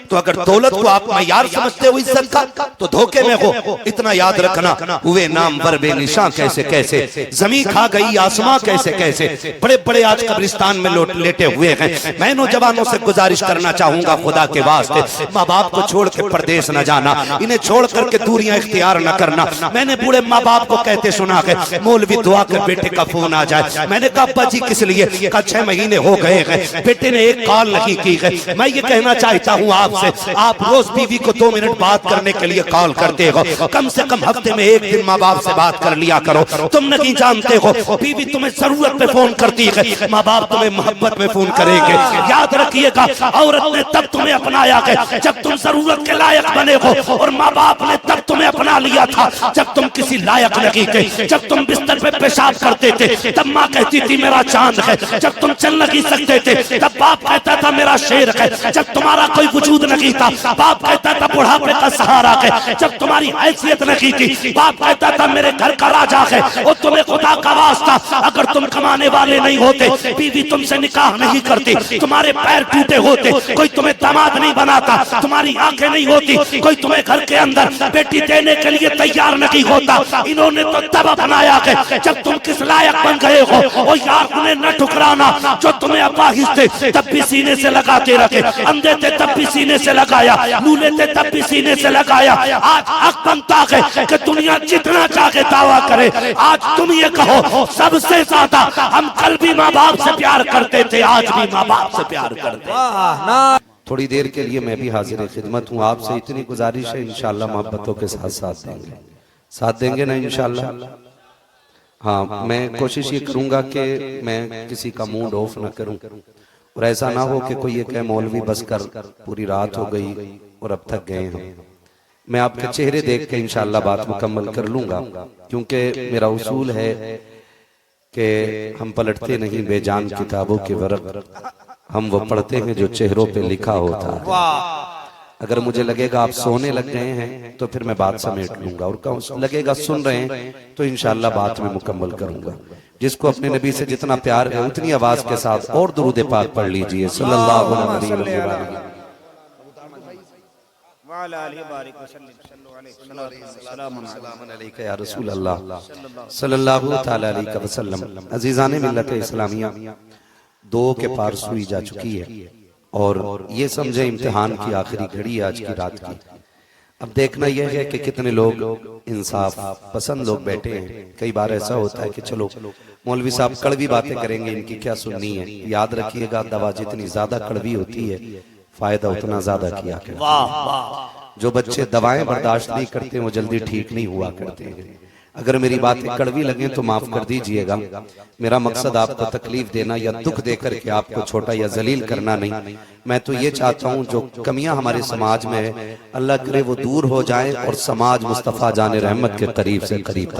तो अगर दौलत को आप मयार समझते हो इज्जत का तो धोखे में हो। इतना याद रखना, हुए नाम बर बेनिशां कैसे कैसे, जमीन खा गई आसमां कैसे कैसे, बड़े बड़े आज कब्रिस्तान में लेटे हुए हैं। मैं नौजवानों से गुजारिश करना चाहूंगा, खुदा के वास्ते माँ बाप को छोड़ के परदेश न जाना, इन्हें छोड़ करके दूरियां इख्तियार न करना। मैंने बूढ़े माँ बाप को कहते सुना है, मौलवी दुआ कर बेटे का फोन आ जाए। मैंने कहा अब्बा जी किस लिए? कहा 6 महीने हो गए हैं, बेटे ने एक कॉल नहीं की है। मैं ये कहना चाहता हूँ आपसे, आप रोज बीवी को 2 मिनट बात करने के लिए कॉल करते हो, कम से कम हफ्ते में 1 दिन माँ बाप से बात कर लिया करो। तुम नहीं जानते हो बीवी तुम्हें जरूरत पे फोन करती है, माँ बाप तुम्हें मोहब्बत में फोन करेंगे। याद रखिएगा, औरत ने तब तुम्हें अपनाया है जब तुम जरूरत के लायक बने हो, और माँ बाप ने तब तुम्हें अपना लिया था जब तुम किसी लायक नहीं थे। जब तुम बिस्तर पे पेशाब करते थे तब माँ कहती थी मेरा चांद है। जब तुम चल नहीं सकते थे तब बाप कहता था मेरा शेर है। जब तुम्हारा कोई वजूद नहीं था बाप कहता था बुढ़ापे का सहारा है। जब तुम्हारी हैसियत नहीं थी बाप कहता था मेरे घर का राजा है। और तुम्हें खुदा का वास्ता, अगर तुम कमाने वाले नहीं होते बीवी तुमसे निकाह नहीं करती, तुम्हारे पैर टूटे होते, कोई तुम्हें दामाद नहीं बनाता, तुम्हारी आंखें नहीं होती, कोई तुम्हें घर के अंदर बेटी देने के लिए तैयार नहीं होता। इन्होंने तो तब अपनाया है जब तुम किस लायक बन गए हो। और यार उन्हें न ठुकराना जो तुम्हें अपाहिज थे तब भी सीने से लगाते रखे, अंधे थे तब भी सीने से लगाया, लूले थे तब भी सीने से लगाया। आज हक बनता है कि दुनिया जितना चाहे दावा करे, आज तुम ये कहो सबसे ज्यादा हम कल भी माँ बाप से प्यार करते थे, आज भी माँ बाप से प्यार करते हैं। थोड़ी देर के लिए मैं भी हाजिर खिदमत हूँ। आपसे इतनी गुजारिश है, इंशाल्लाह मोहब्बतों के साथ देंगे ना इंशाल्लाह। हाँ, मैं कोशिश ये करूंगा कि मैं किसी का मूड ऑफ ना करूं, और ऐसा ना हो कि कोई ये कहे मौलवी बस कर, पूरी रात हो गई और अब तक गए हैं। मैं आपके चेहरे देख के इंशाल्लाह बात मुकम्मल कर लूंगा, क्योंकि मेरा उसूल है कि हम पलटते नहीं बेजान किताबों के वर्क, हम वो पढ़ते हैं जो चेहरों पे लिखा होता है। अगर मुझे लगेगा आप सोने लग गए हैं तो फिर मैं बात समेट लूंगा, और लगेगा सुन रहे हैं तो इंशाल्लाह बात में मुकम्मल करूंगा। जिसको अपने नबी से जितना प्यार है उतनी आवाज के साथ और दुरूद पाक पढ़ लीजिए, सल्लल्लाहु अलैहि वसल्लम। अजीज़ाने मिल्लत इस्लामिया 2 के पार सुई जा चुकी है, और ये समझे इम्तिहान की आखिरी घड़ी आज की रात की। अब देखना यह है कि कितने लोग इंसाफ पसंद लोग बैठे हैं। कई बार ऐसा होता है कि चलो मौलवी साहब कड़वी बातें करेंगे, इनकी क्या सुननी है। याद रखिएगा, दवा जितनी ज्यादा कड़वी होती है फायदा उतना ज्यादा किया करते हैं। जो बच्चे दवाएं बर्दाश्त नहीं करते वो जल्दी ठीक नहीं हुआ करते हैं। अगर मेरी बातें कड़वी लगे तो माफ कर दीजिएगा। मेरा मकसद आपको तकलीफ देना या दुख देकर के आपको छोटा या जलील करना नहीं। मैं तो ये चाहता हूँ जो कमियां हमारे समाज में है अल्लाह करे वो दूर हो जाए, और समाज मुस्तफा जाने रहमत के करीब से करीब।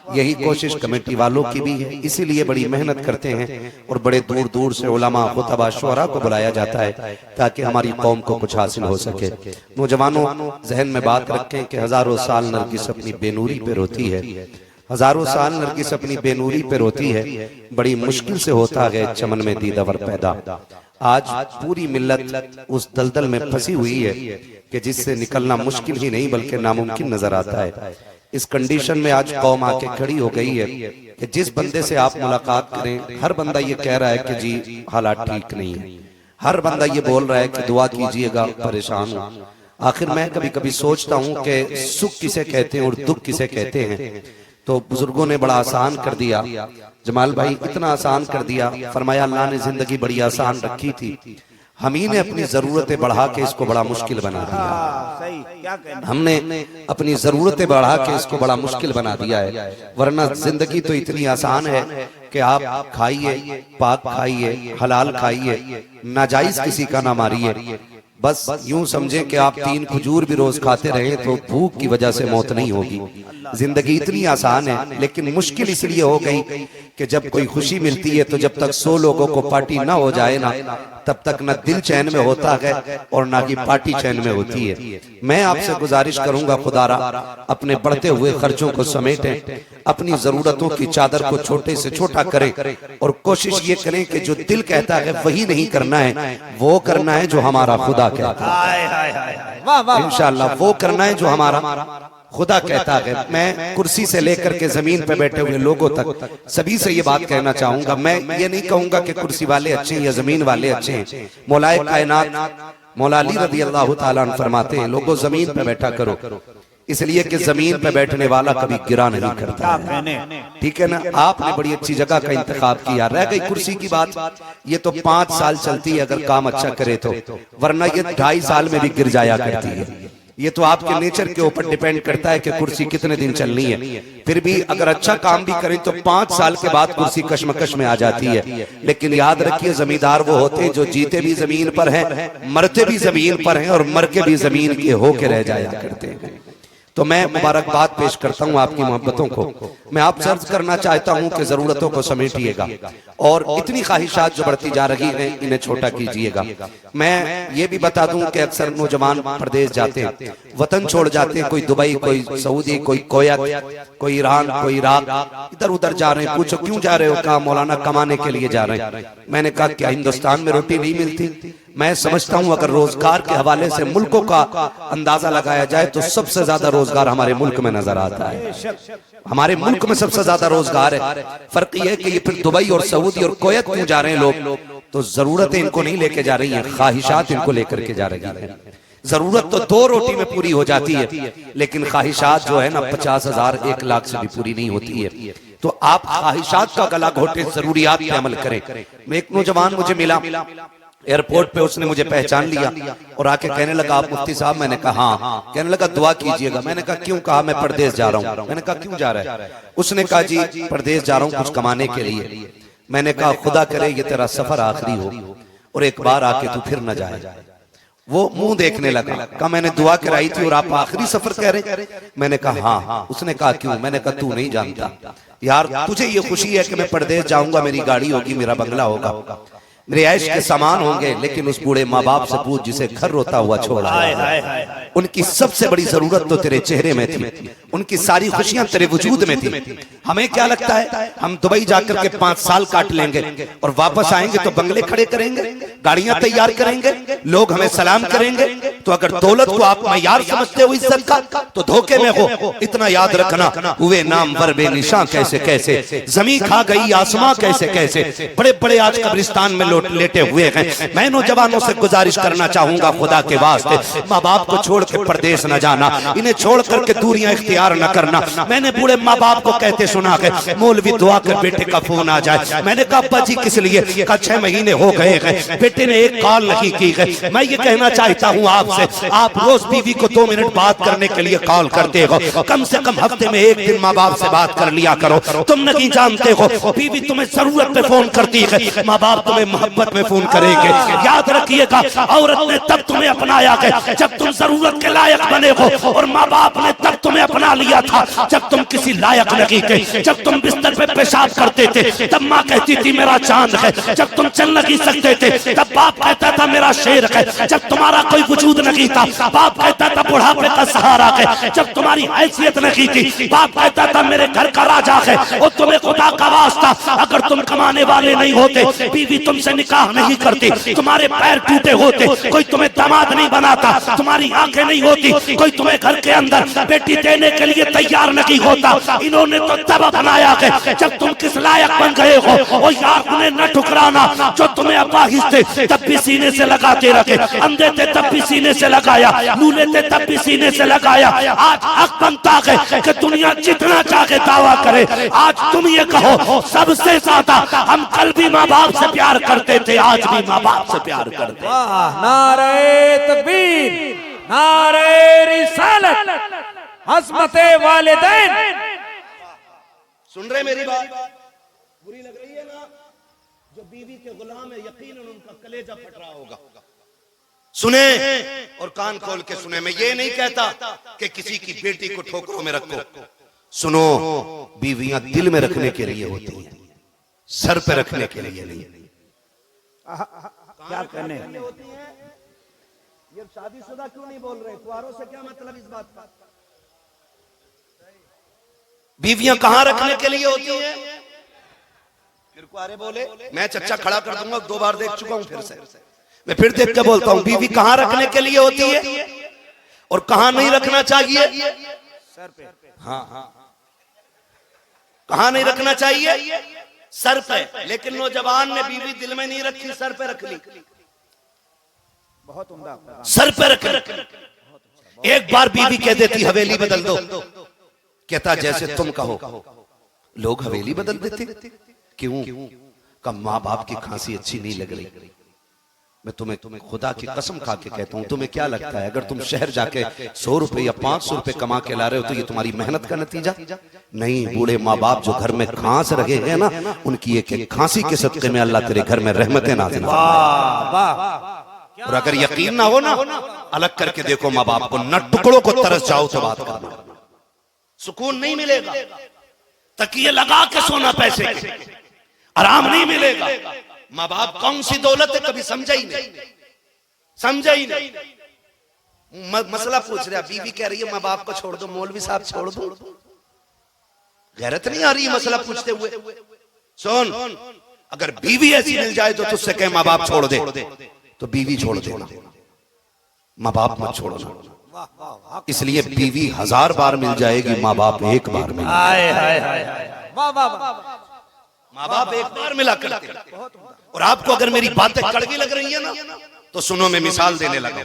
यही कोशिश कमेटी वालों की भी है, इसीलिए बड़ी मेहनत करते हैं और बड़े दूर दूर से उलमा खुतबा शुअरा को बुलाया जाता है ताकि हमारी कौम को कुछ हासिल हो सके। नौजवानों जहन में बात रखें कि हजारों साल नरगिस अपनी बेनूरी पे रोती है, हजारों साल नरगिस अपनी बेनूरी पे रोती है। बड़ी मुश्किल से होता है चमन में दीदावर पैदा। आज पूरी मिल्लत उस दलदल में फंसी हुई है कि जिससे निकलना मुश्किल ही नहीं बल्कि नामुमकिन नजर आता है। इस कंडीशन में आज कौम आके खड़ी हो गई है कि जिस बंदे से आप मुलाकात करें हर बंदा ये कह रहा है कि जी हालात ठीक नहीं है, हर बंदा ये बोल रहा है कि दुआ कीजिएगा, परेशान हूं। आखिर मैं कभी कभी सोचता हूं कि सुख किसे कहते हैं और दुख किसे कहते हैं। तो बुजुर्गों ने बड़ा आसान कर दिया, जमाल भाई इतना आसान कर दिया, फरमाया अल्लाह ने जिंदगी बड़ी आसान रखी थी, हम ही ने अपनी जरूरतें बढ़ा के इसको बड़ा मुश्किल बना दिया। हमने अपनी जरूरतें बढ़ा के इसको बड़ा मुश्किल बना दिया है। वरना जिंदगी तो इतनी आसान है कि आप खाइए, पाक खाइए, हलाल खाइए, नाजायज किसी का ना मारिए। बस यूं समझें कि आप 3 खजूर भी रोज खाते रहे तो भूख की वजह से मौत नहीं होगी। जिंदगी इतनी आसान है, लेकिन मुश्किल इसलिए हो गई कि जब कोई खुशी मिलती है तो जब तक 100 लोगों को पार्टी ना हो जाए ना, तब तक न दिल चैन में होता है और ना कि पार्टी चैन में होती है। मैं आपसे गुजारिश करूंगा, खुदारा अपने बढ़ते हुए खर्चों को समेटें, अपनी जरूरतों की चादर को छोटे से छोटा करें और कोशिश ये करें कि जो दिल कहता है वही नहीं करना है, वो करना है जो हमारा खुदा कहता है। इंशाअल्लाह वो करना है जो हमारा खुदा कहता है। मैं कुर्सी से लेकर के जमीन पे बैठे हुए लोगों तक सभी से ये बात कहना चाहूंगा, मैं ये नहीं कहूंगा कि कुर्सी वाले अच्छे हैं या जमीन वाले अच्छे हैं। मौलाए कायनात मौला अली रज़ी अल्लाह ताला अन्हु फरमाते हैं, लोगों जमीन पे बैठा करो, इसलिए कि जमीन पे बैठने वाला कभी गिरा नहीं करता है। ठीक है ना, आपने बड़ी अच्छी जगह का इंतखाब किया। रह गई कुर्सी की बात, ये तो 5 साल चलती है अगर काम अच्छा करे तो, वरना ये 2.5 साल में भी गिर जाया करती है। ये तो आपके नेचर के ऊपर डिपेंड करता है कि कुर्सी कितने दिन चलनी है। फिर भी अगर अच्छा काम भी करें तो 5 साल के बाद कुर्सी कशमकश में आ जाती है। लेकिन याद रखिए, जमींदार वो होते हैं जो जीते भी जमीन पर हैं, मरते भी जमीन पर हैं और मर के भी जमीन के होके रह जाया करते हैं। तो मैं मुबारकबाद पेश करता हूं आपकी मोहब्बतों को। मैं आपसे अर्ज करना चाहता हूं कि जरूरतों को समेटिएगा और इतनी ख्वाहिशात जो बढ़ती जा रही हैं इन्हें छोटा कीजिएगा। मैं ये भी बता दूं कि अक्सर नौजवान प्रदेश जाते हैं, वतन छोड़ जाते हैं, कोई दुबई, कोई सऊदी, कोई कोयत, कोई ईरान, कोई इराक, इधर उधर जा रहे हैं। पूछो क्यों जा रहे हो? कहा मौलाना कमाने के लिए जा रहे हैं। मैंने कहा क्या हिंदुस्तान में रोटी नहीं मिलती? मैं समझता हूं अगर रोजगार के हवाले से मुल्कों का अंदाजा लगाया जाए तो सबसे ज्यादा रोजगार हमारे मुल्क में नजर आता है। हमारे मुल्क में सबसे ज्यादा रोजगार है। फर्क यह है कि ये फिर दुबई और सऊदी और कोयत क्यों जा रहे हैं लोग? तो जरूरतें इनको नहीं लेके जा रही हैं, ख्वाहिशात इनको लेकर के जा रही है। जरूरत तो 2 रोटी में पूरी हो जाती है, लेकिन ख्वाहिशात जो है ना 50,000 1 लाख से भी पूरी नहीं होती है। तो आप ख्वाहिशात का गला घोटे, जरूरियात पे अमल करें। एक नौजवान मुझे मिला एयरपोर्ट पे, उसने मुझे पहचान लिया और आके कहने लगा आप मुफ्ती साहब? मैंने कहा हाँ। कहने लगा दुआ कीजिएगा। मैंने कहा क्यों? कहा मैं परदेश जा रहा हूँ। मैंने कहा क्यों जा रहा है? उसने कहा जी परदेश जा रहा हूँ कुछ कमाने के लिए। मैंने कहा खुदा करे ये तेरा सफर आखिरी हो और एक बार आके तू फिर न जाए। वो मुंह देखने लगा। कहा मैंने दुआ कराई थी और आप आखिरी सफर कह रहे? मैंने कहा हाँ। उसने कहा क्यों? मैंने कहा तू नहीं जानता यार, तुझे ये खुशी है कि मैं परदेश जाऊंगा, मेरी गाड़ी होगी, मेरा बंगला होगा, मेरे ऐश के सामान होंगे, लेकिन उस बूढ़े माँ बाप से पूछ जिसे घर रोता हुआ छोड़ा। उनकी सबसे बड़ी जरूरत तो तेरे चेहरे में थी, उनकी सारी खुशियां तेरे वजूद में थी। हमें क्या लगता है हम दुबई जाकर के 5 साल काट लेंगे और वापस आएंगे तो बंगले खड़े करेंगे, गाड़ियां तैयार करेंगे, लोग हमें सलाम करेंगे। तो अगर दौलत को आप मयार समझते हो इज्जत का तो धोखे में हो। इतना याद रखना, हुए नामवर बेनिशां कैसे कैसे, जमीन खा गई आसमां कैसे कैसे, बड़े बड़े आज कब्रिस्तान में लेटे हुए हैं। मैं नौजवानों से गुजारिश करना चाहूंगा खुदा के वास्ते, माँ बाप को छोड़ के परदेश न जाना, इन्हें छोड़ करके दूरियां इख्तियार न करना। मैंने बूढ़े माँ बाप को कहते सुना है मौलवी दुआ कर बेटे का फोन आ जाए। मैंने कहा अब्बा जी किस लिए? कहा 6 महीने हो गए हैं, बेटे ने एक कॉल नहीं की है। मैं ये कहना चाहता हूँ आपसे, आप रोज बीवी को 2 मिनट बात करने के लिए कॉल करते हो, कम से कम हफ्ते में 1 दिन माँ बाप से बात कर लिया करो। तुम नहीं जानते हो बीवी तुम्हें जरूरत पे फोन करती है, माँ बाप तुम्हें मोहब्बत में फोन करेंगे। याद रखिएगा औरत ने तब तुम्हें अपनाया है जब तुम जरूरत के लायक बने हो, और माँ बाप ने तब तुम्हें अपना लिया था जब तुम किसी लायक नहीं थे। जब तुम बिस्तर पे पेशाब करते थे तब माँ कहती थी मेरा चांद है, जब तुम चल नहीं सकते थे तब बाप कहता था मेरा शेर है, जब तुम्हारा कोई वजूद नहीं था बाप कहता था बुढ़ापे का सहारा है, जब तुम्हारी हैसियत नहीं थी बाप कहता था मेरे घर का राजा है। और तुम्हें खुदा का वास्ता अगर तुम कमाने वाले नहीं होते, बीवी तुमसे निकाह नहीं करती, तुम्हारे पैर टूटे होते, कोई तुम्हें दामाद नहीं बनाता, तुम्हारी आंखें नहीं होती, कोई तुम्हें घर के अंदर बेटी देने के लिए तैयार नहीं होता। इन्होंने तो तब बनाया है जब तुम किस लायक बन गए हो। और यार उन्हें न ठुकराना जो तुम्हें अपाहिज थे तब भी सीने से लगाते रखे, अंधे थे तब भी सीने से लगाया, लूले थे तब भी सीने से लगाया। आज हक बनता है कि दुनिया जितना चाहे दावा करे, आज तुम ये कहो सबसे ज्यादा हम कल भी माँ बाप से प्यार करते थे, आज भी माँ बाप से प्यार करते। नारे तकबीर, नारे रिसालत, अज़मते वालिदैन। सुन रहे मेरी बात? बुरी लग रही है ना? जो बीवी के गुलाम है यकीनन उनका कलेजा फट रहा होगा। सुने और कान खोल के सुने। मैं ये नहीं कहता कि किसी की बेटी को ठोकरों में रखो। सुनो, बीवियां दिल में रखने के लिए होती हैं। सर पे रखने के लिए नहीं। क्या कहने, ये शादीशुदा क्यों नहीं बोल रहे? कुआरों से क्या मतलब इस बात का? बीवियां कहां रखने के लिए होती हैं? फिर कुआरे बोले, मैं चच्चा खड़ा कर दूंगा, 2 बार देख चुका हूं, फिर से मैं फिर देख के बोलता हूं, बीवी कहां रखने के लिए होती है और कहां नहीं रखना चाहिए? सर पे। हाँ, कहां नहीं रखना चाहिए? सर पे। लेकिन नौजवान ने बीवी दिल में नहीं रखी, सर पे रख ली। बहुत उम्दा। सर पे रख ली। एक बार बीवी कह देती हवेली बदल दो, कहता जैसे तुम कहो। लोग हवेली बदल देते, क्यों? का माँ बाप की खांसी अच्छी नहीं लग रही। मैं तुम्हें खुदा की कसम खा के कहता हूं, तुम्हें क्या लगता है अगर तुम शहर जाके 100 रुपए या 500 रुपए कमा के ला रहे हो तो ये तुम्हारी मेहनत का नतीजा नहीं? बूढ़े माँ बाप जो घर में खांस रहे हैं ना, उनकी एक एक खांसी के सदके में अल्लाह तेरे घर में रहमतें नाज़िल। और अगर यकीन ना हो ना, अलग करके देखो माँ बाप को, न टुकड़ों को तरस जाओ तो बात करना, सुकून नहीं मिलेगा। तकिए लगा के सोना पैसे के, आराम नहीं मिलेगा। माँ बाप कौन सी दौलत है, कभी समझा ही नहीं, समझा ही नहीं। मसला पूछ रहा, बीवी कह रही है माँ बाप को छोड़ दो, मौलवी साहब छोड़ दो। गैरत नहीं आ रही मसला पूछते हुए? सुन, अगर बीवी ऐसी मिल जाए तो तुझसे कहे माँ बाप छोड़ दे, तो बीवी छोड़ देना, माँ बाप मत छोड़ना। इसलिए बीवी 1000 बार मिल जाएगी, माँ बाप एक बार मिल। माँ बाप एक बार मिला करते। और आपको अगर मेरी बातें कड़वी लग रही है ना, तो सुनो, मैं मिसाल देने लगा।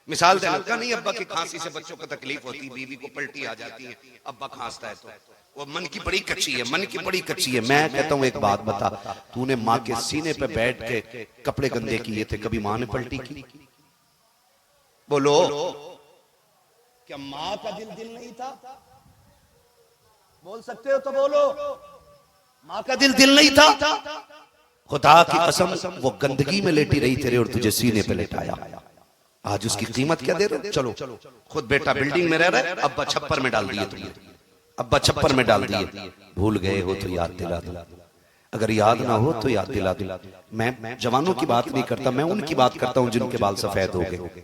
मिसाल देने लगा नहीं, अब्बा की खांसी से बच्चों को तकलीफ होती, बीवी को पलटी आ जाती है, अब्बा खांसता है तो वो मन की बड़ी कच्ची है, मन की बड़ी कच्ची है। मैं कहता हूँ एक बात बता, तूने माँ के सीने पे बैठ के कपड़े गंदे किए थे, कभी माँ ने पलटी की? बोलो, क्या माँ का दिल नहीं था? बोल सकते हो तो बोलो, माँ का दिल नहीं था? खुदा की कसम, वो गंदगी में लेटी रही तेरे और तुझे सीने पे लेटाया। आज उसकी कीमत क्या दे रहे? चलो, खुद बेटा बिल्डिंग में रह रहा है, अब्बा छप्पर में डाल दिए तुमने, अब्बा छप्पर में डाल दिए। भूल गए हो तो याद दिला दो, अगर याद ना हो तो याद दिला दो। मैं जवानों की बात नहीं करता, मैं उनकी बात करता हूं जिनके बाल सफेद हो गए।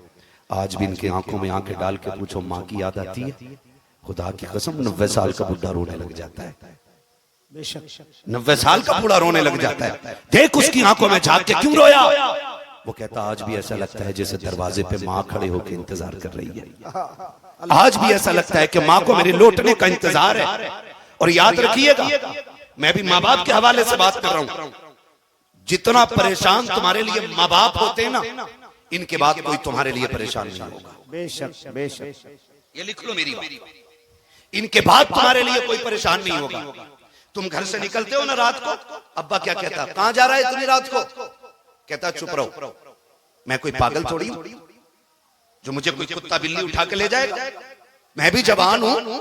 आज भी इनकी आंखों में आंखें डाल के पूछो, माँ की याद आती है? खुदा की कसम, 90 साल का बुढ़ा रोने लग जाता है। 90 साल का बूढ़ा रोने लग जाता है। देख उसकी आंखों में झांक के, क्यों रोया? वो कहता आज भी ऐसा लगता है जैसे दरवाजे पे माँ खड़े होकर इंतजार कर रही है। आज भी ऐसा लगता है कि माँ को मेरे लौटने का इंतजार है। और याद रखिएगा, मैं भी माँ बाप के हवाले से बात कर रहा हूं, जितना परेशान तुम्हारे लिए माँ बाप होते हैं ना, इनके बाद कोई तुम्हारे लिए परेशान नहीं होगा। बेशक बेशक, ये लिख लो मेरी बात, इनके बाद तुम्हारे लिए कोई परेशान नहीं होगा। तुम घर से निकलते हो ना रात को, अब्बा क्या कहता, कहां जा रहा है इतनी रात को? कहता चुप रहो, मैं कोई पागल थोड़ी हूं जो मुझे कोई कुत्ता बिल्ली उठा के ले जाएगा। मैं भी जवान हूं।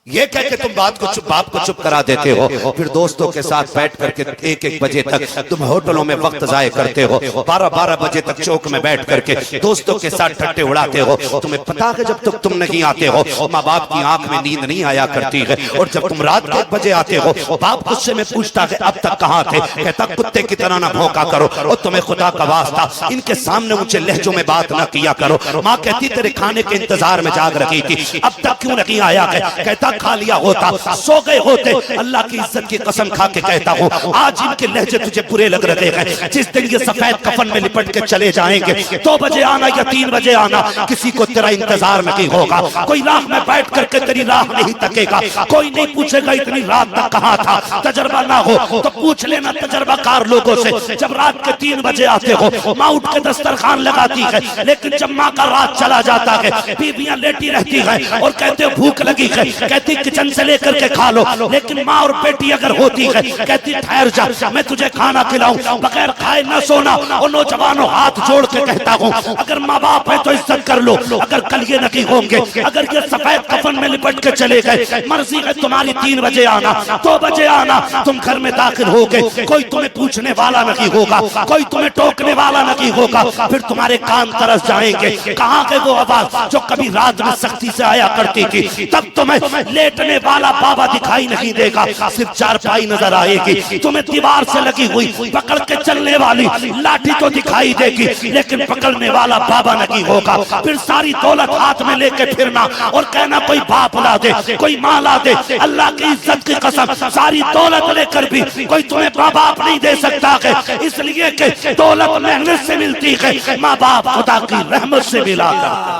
ये कह के तुम बाप को चुप करा देते हो। फिर दोस्तों के साथ बैठ करके 1-1 बजे तक तुम होटलों में वक्त जाया करते हो। 12-12 बजे तक चौक में बैठ करके दोस्तों के साथ ठट्टे उड़ाते हो। तुम्हें पता है जब तक तुम नहीं आते हो माँ बाप की आंख में नींद नहीं आया करती है। और जब तुम रात के 1 बजे आते हो, बाप गुस्से में पूछता है अब तक कहाँ थे? कहता कुत्ते की तरह ना भौंका करो, और तुम्हें खुदा का वास्ता इनके सामने ऊंचे लहजों में बात ना किया करो। माँ कहती तेरे खाने के इंतजार में जाग रही थी, अब तक क्यों नहीं आया? कहता खा लिया होता, सो गए होते। अल्लाह की इज्जत की कसम खा के कहता हूँ, आज इनके लहजे तुझे बुरे लग रहे हैं। जिस दिन ये सफेद कफन में लिपट के चले जाएंगे, 2 बजे आना या 3 बजे आना, किसी को तेरा इंतजार नहीं होगा। कोई राह में बैठ करके तेरी राह नहीं तकेगा। कोई नहीं पूछेगा इतनी रात तक कहाँ था। तजर्बा ना हो तो पूछ लेना तजर्बाकार लोगों से। जब रात के 3 बजे आते हो, माँ उठ के दस्तरखान लगाती है, लेकिन जब माँ का रात चला जाता है, बीवियां लेटी रहती है और कहते भूख लगी है, कहती किचन से लेकर के खा लो। लेकिन माँ और बेटी अगर होती है, कहती ठहर जा, मैं तुझे खाना खिलाऊं, बगैर खाए न सोना। और नौजवानों हाथ जोड़ के कहता हूँ, अगर माँ बाप है तो इज्जत कर लो। अगर कल ये नहीं होंगे, अगर ये सफेद कफन में लिपट के चले गए, मर्जी है तुम्हारी 3 बजे आना, 2 बजे आना, तुम घर में दाखिल हो गए, कोई तुम्हें पूछने वाला नहीं होगा, कोई तुम्हें टोकने वाला नहीं होगा। फिर तुम्हारे कान तरस जाएंगे, कहाँ के वो आवाज जो कभी रात में सख्ती से आया करती थी। तब तुम्हें लेटने वाला बाबा दिखाई नहीं देगा, सिर्फ चारपाई नजर आएगी। तुम्हें दीवार से लगी हुई पकड़ के चलने वाली लाठी तो दिखाई देगी, लेकिन पकड़ने वाला बाबा नहीं होगा। फिर सारी दौलत हाथ में लेके फिरना और कहना कोई बाप ला दे, कोई माँ ला दे। अल्लाह की इज्जत की कसम, सारी दौलत लेकर भी कोई तुम्हें माँ बाप नहीं दे सकता है, इसलिए कि दौलत मेहनत से मिलती है, माँ बाप खुदा की रहमत से मिला करता।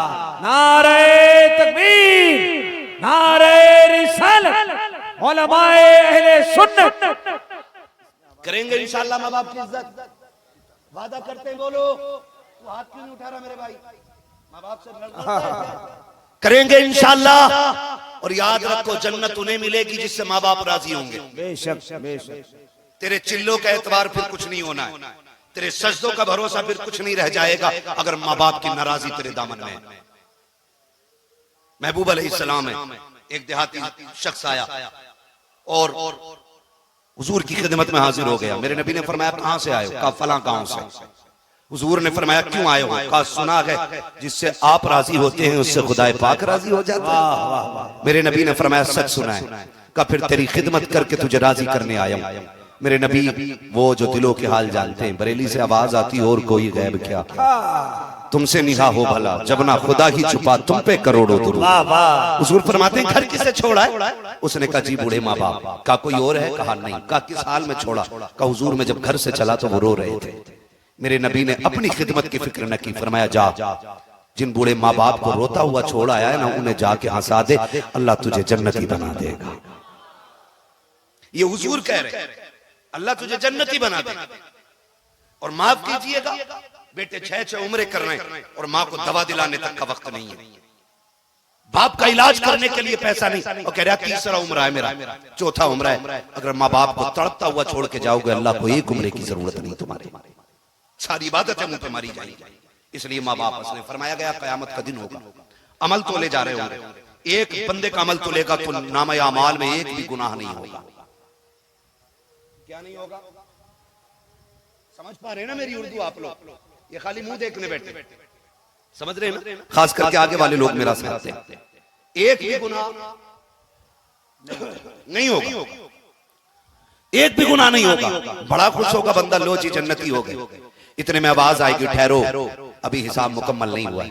नारे तकबीर, नारे रिसालत, उलमाए अहले सुन्नत। करेंगे इंशाअल्लाह माँ बाप की इज्जत, वादा करते हैं। बोलो, तू हाथ क्यों नहीं उठा रहा मेरे भाई? माँ बाप से लड़ना है। करेंगे इंशाअल्लाह, और याद रखो जन्नत उन्हें मिलेगी जिससे माँ बाप राजी होंगे। बेशक बेशक। तेरे चिल्लों का एतबार फिर कुछ नहीं होना है, तेरे सजदों का भरोसा फिर कुछ नहीं रह जाएगा अगर माँ बाप की नाराजी तेरे दामन में है। महबूब अलैहिस्सलाम है, एक देहाती शख्स आया और हुजूर की खिदमत में हाजिर हो गया। मेरे नबी ने फरमाया कहां से आए हो? कहा फलां गांव से। हुजूर ने फरमाया क्यों आए हो? कहा सुना है जिससे आप राजी होते हैं उससे खुदाए पाक राजी हो जाता है। मेरे नबी ने फरमाया सच सुना है। कहा फिर तेरी खिदमत करके तुझे राजी करने आया हूं। मेरे नबी वो जो दिलों के हाल जानते हैं, बरेली से आवाज आती और कोई गैब क्या, तुमसे निहा हो भला जब ना खुदा ही छुपा तुम पे करोड़ों दुरूद। हुजूर फरमाते हैं घर किसे छोड़ा है? उसने कहा जी बूढ़े माँ बाप। कहा कोई और है? कहा नहीं। कहा किस हाल में छोड़ा? कहा हुजूर में जब घर से चला तो वो रो रहे थे। मेरे नबी ने अपनी खिदमत की फिक्र न की, फरमाया जा जिन बूढ़े माँ बाप को रोता हुआ छोड़ आया है ना, उन्हें जाके हंसा दे, अल्लाह तुझे जन्नती बना देगा। ये हुजूर कह रहे हैं अल्लाह तुझे जन्नती बना देगा। और माफ कीजिएगा बेटे 6 उम्रें कर रहे हैं और माँ को दवा दिलाने तक का वक्त नहीं है, बाप का इलाज करने के लिए पैसा नहीं, और कह रहा तीसरा उम्र है मेरा, चौथा उम्र है। अगर माँ बाप को तड़पता हुआ छोड़ के जाओगे अल्लाह को एक उम्र की जरूरत नहीं, तुम्हारी सारी इबादतें मुंह पे मारी जाएंगी। इसलिए माँ बाप ने फरमाया गया कयामत का दिन होगा, अमल तोले जा रहे होंगे, एक बंदे का अमल तोलेगा तो नामे अमाल में एक भी गुनाह नहीं होगा। क्या नहीं होगा? समझ पा रहे ना मेरी उर्दू आप लोग? ये खाली मुंह देखने बैठे, समझ रहे हैं ना? खास करके आगे वाले लोग मेरा समझते हैं, एक भी गुनाह नहीं होगा, एक भी गुनाह नहीं होगा। बड़ा खुश होगा बंदा, लो जी जन्नती हो गए। इतने में आवाज आएगी ठहरो अभी हिसाब मुकम्मल नहीं हुआ।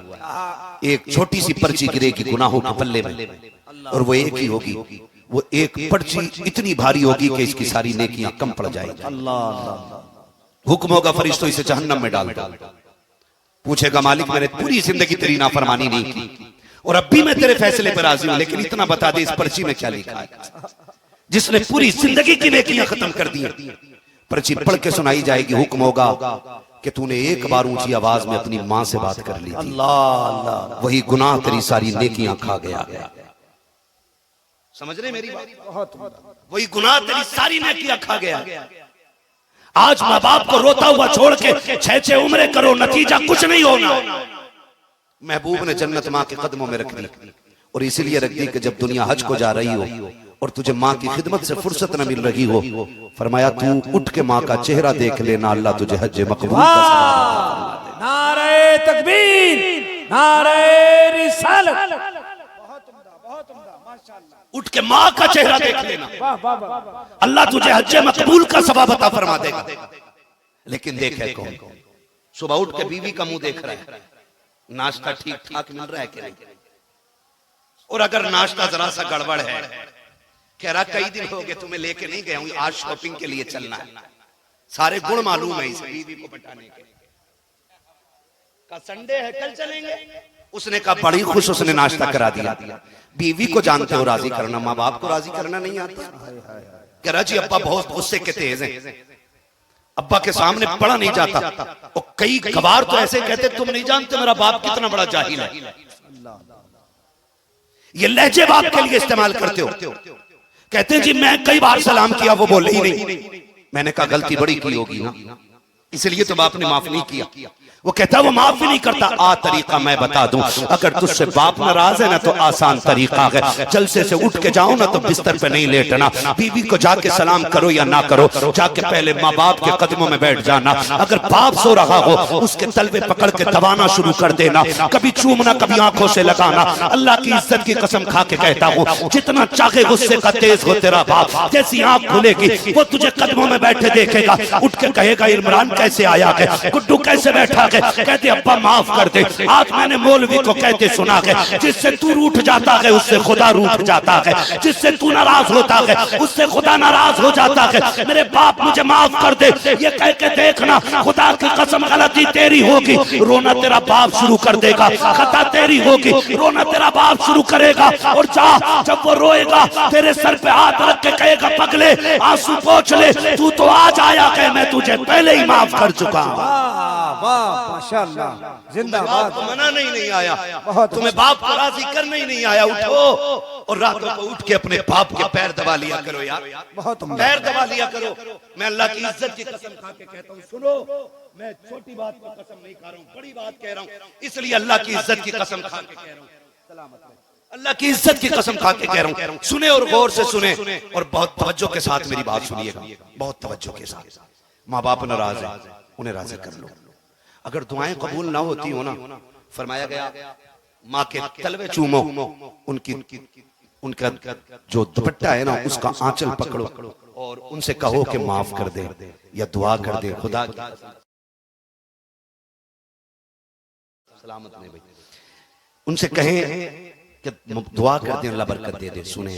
एक छोटी सी पर्ची गिरेगी गुनाहों के पल्ले में और वो एक ही होगी। वो एक पर्ची इतनी भारी होगी कि इसकी सारी नेकियां कम पड़ जाएगी। हुक्म होगा फरिश्तों इसे जहन्नम में डाल दो। पूछेगा मालिक मैंने पूरी जिंदगी तेरी नाफरमानी नहीं की और अब भी मैं तेरे फैसले पर राजी हूं, लेकिन इतना बता दे इस पर्ची में क्या लिखा है? जिसने पूरी जिंदगी की नेकियां खत्म कर दी, पर्ची पढ़ के सुनाई जाएगी। हुक्म होगा कि तूने एक बार ऊंची आवाज में अपनी मां से बात कर ली थी, वही गुनाह तेरी सारी नेकियां खा गया। समझ रहे मेरी बात? वही गुनाह तेरी सारी नेकियां खा गया। आज माँ बाप को रोता हुआ छोड़ के 6 उम्रें करो, नतीजा कुछ नहीं होना। महबूब ने जन्नत माँ के कदमों में रख दी और इसीलिए रख दी कि जब दुनिया हज को जा रही हो और तुझे माँ की खिदमत से फुर्सत न मिल रही हो, फरमाया तू उठ के माँ का चेहरा देख लेना, अल्लाह तुझे हज मकबूल का सवाब देगा। नारे तकबीर, नारे रिसालत। उठ के माँ का चेहरा देख लेना, अल्लाह तुझे हज मकबूल का सवाब अता फरमा देगा। लेकिन देखे कौन? सुबह उठ के बीवी का मुंह देख रहा है, नाश्ता ठीक ठाक मिल रहा है कि नहीं, और अगर नाश्ता जरा सा गड़बड़ है, कह रहा कई दिन हो गए तुम्हें लेके नहीं गया हूं, आज शॉपिंग के लिए चलना है। सारे गुण मालूम है इसे बीवी को पटाने के। का संडे है कल चलेंगे। उसने कहा बड़ी खुश, उसने नाश्ता करा दिया। बीवी को जानते हो राजी करना, माँ बाप को राजी करना नहीं आता। कह रहा जी अब्बा बहुत गुस्से के तेज हैं, अब्बा के सामने पढ़ा नहीं जाता। और कई गवार तो ऐसे कहते तुम नहीं जानते मेरा बाप कितना बड़ा जाहिल है। ये लहजे बाप के लिए इस्तेमाल करते हो। कहते हैं जी मैं कई बार सलाम किया वो बोले ही नहीं। मैंने कहा गलती बड़ी की होगी ना, इसलिए तो बाप ने माफ नहीं किया। वो कहता वो माफ ही नहीं करता। आ तरीका मैं बता दूं, अगर तुझसे बाप नाराज है ना तो आसान तरीका है, जलसे से उठ के जाओ ना तो बिस्तर पे नहीं लेटना, बीवी को जाके सलाम करो या ना करो, जाके पहले माँ बाप के कदमों में बैठ जाना। अगर बाप सो रहा हो उसके तलवे पकड़ के दबाना शुरू कर देना, कभी चूमना कभी आंखों से लगाना। अल्लाह की इज्जत की कसम खा के कहता हूँ, जितना चाहे गुस्से का तेज हो तेरा बाप, जैसी आंख खुलेगी वो तुझे कदमों में बैठे देखेगा, उठ के कहेगा इमरान कैसे आया है, गुड्डू कैसे बैठा है, कहते अब्बा माफ कर दे। आज मैंने मौलवी को कहते सुना है, जिससे तू रूठ जाता है उससे खुदा रूठ जाता है, जिससे तू नाराज होता है उससे खुदा नाराज हो जाता है। मेरे बाप मुझे माफ कर दे, ये कह के देखना खुदा की कसम गलती तेरी होगी, रोना तेरा बाप शुरू कर देगा, खता तेरी होगी, रोना तेरा बाप शुरू करेगा। और जब वो रोएगा तेरे सर पे हाथ रख के कहेगा पगले आंसू पोंछ ले, तू तो आज आया है, मैं तुझे पहले ही माफ कर चुका हूं। वाह माशाअल्लाह, जिंदाबाद। बाप मना नहीं आया, तुम्हें बाप को राजी करने ही नहीं आया। उठो और रातों को उठ के अपने बाप के पैर दबा लिया करो यार, बहुत पैर दबा लिया करो। मैं अल्लाह की इज्जत की कसम खा के कहता हूँ, सुनो मैं छोटी बात की कसम नहीं खा रहा हूँ, बड़ी बात कह रहा हूँ, इसलिए अल्लाह की इज्जत की कसम खा के कह रहा हूँ, अल्लाह की इज्जत की कसम खा के कह रहा हूँ। सुने और गौर से सुने और बहुत तवज्जो के साथ मेरी बात सुनिएगा, बहुत तवज्जो के साथ। माँ बाप नाराज है, उन्हें राजी कर लो। अगर दुआएं कबूल ना होती हो ना, फरमाया गया माँ के तलवे चूमो, उनका जो दुपट्टा है ना उसका आंचल पकड़ो और उनसे कहो कि माफ कर दे या दुआ कर दे, खुदा सलामत में भाई उनसे कहें कि दुआ कर दे, अल्लाह बरकत दे दे। सुने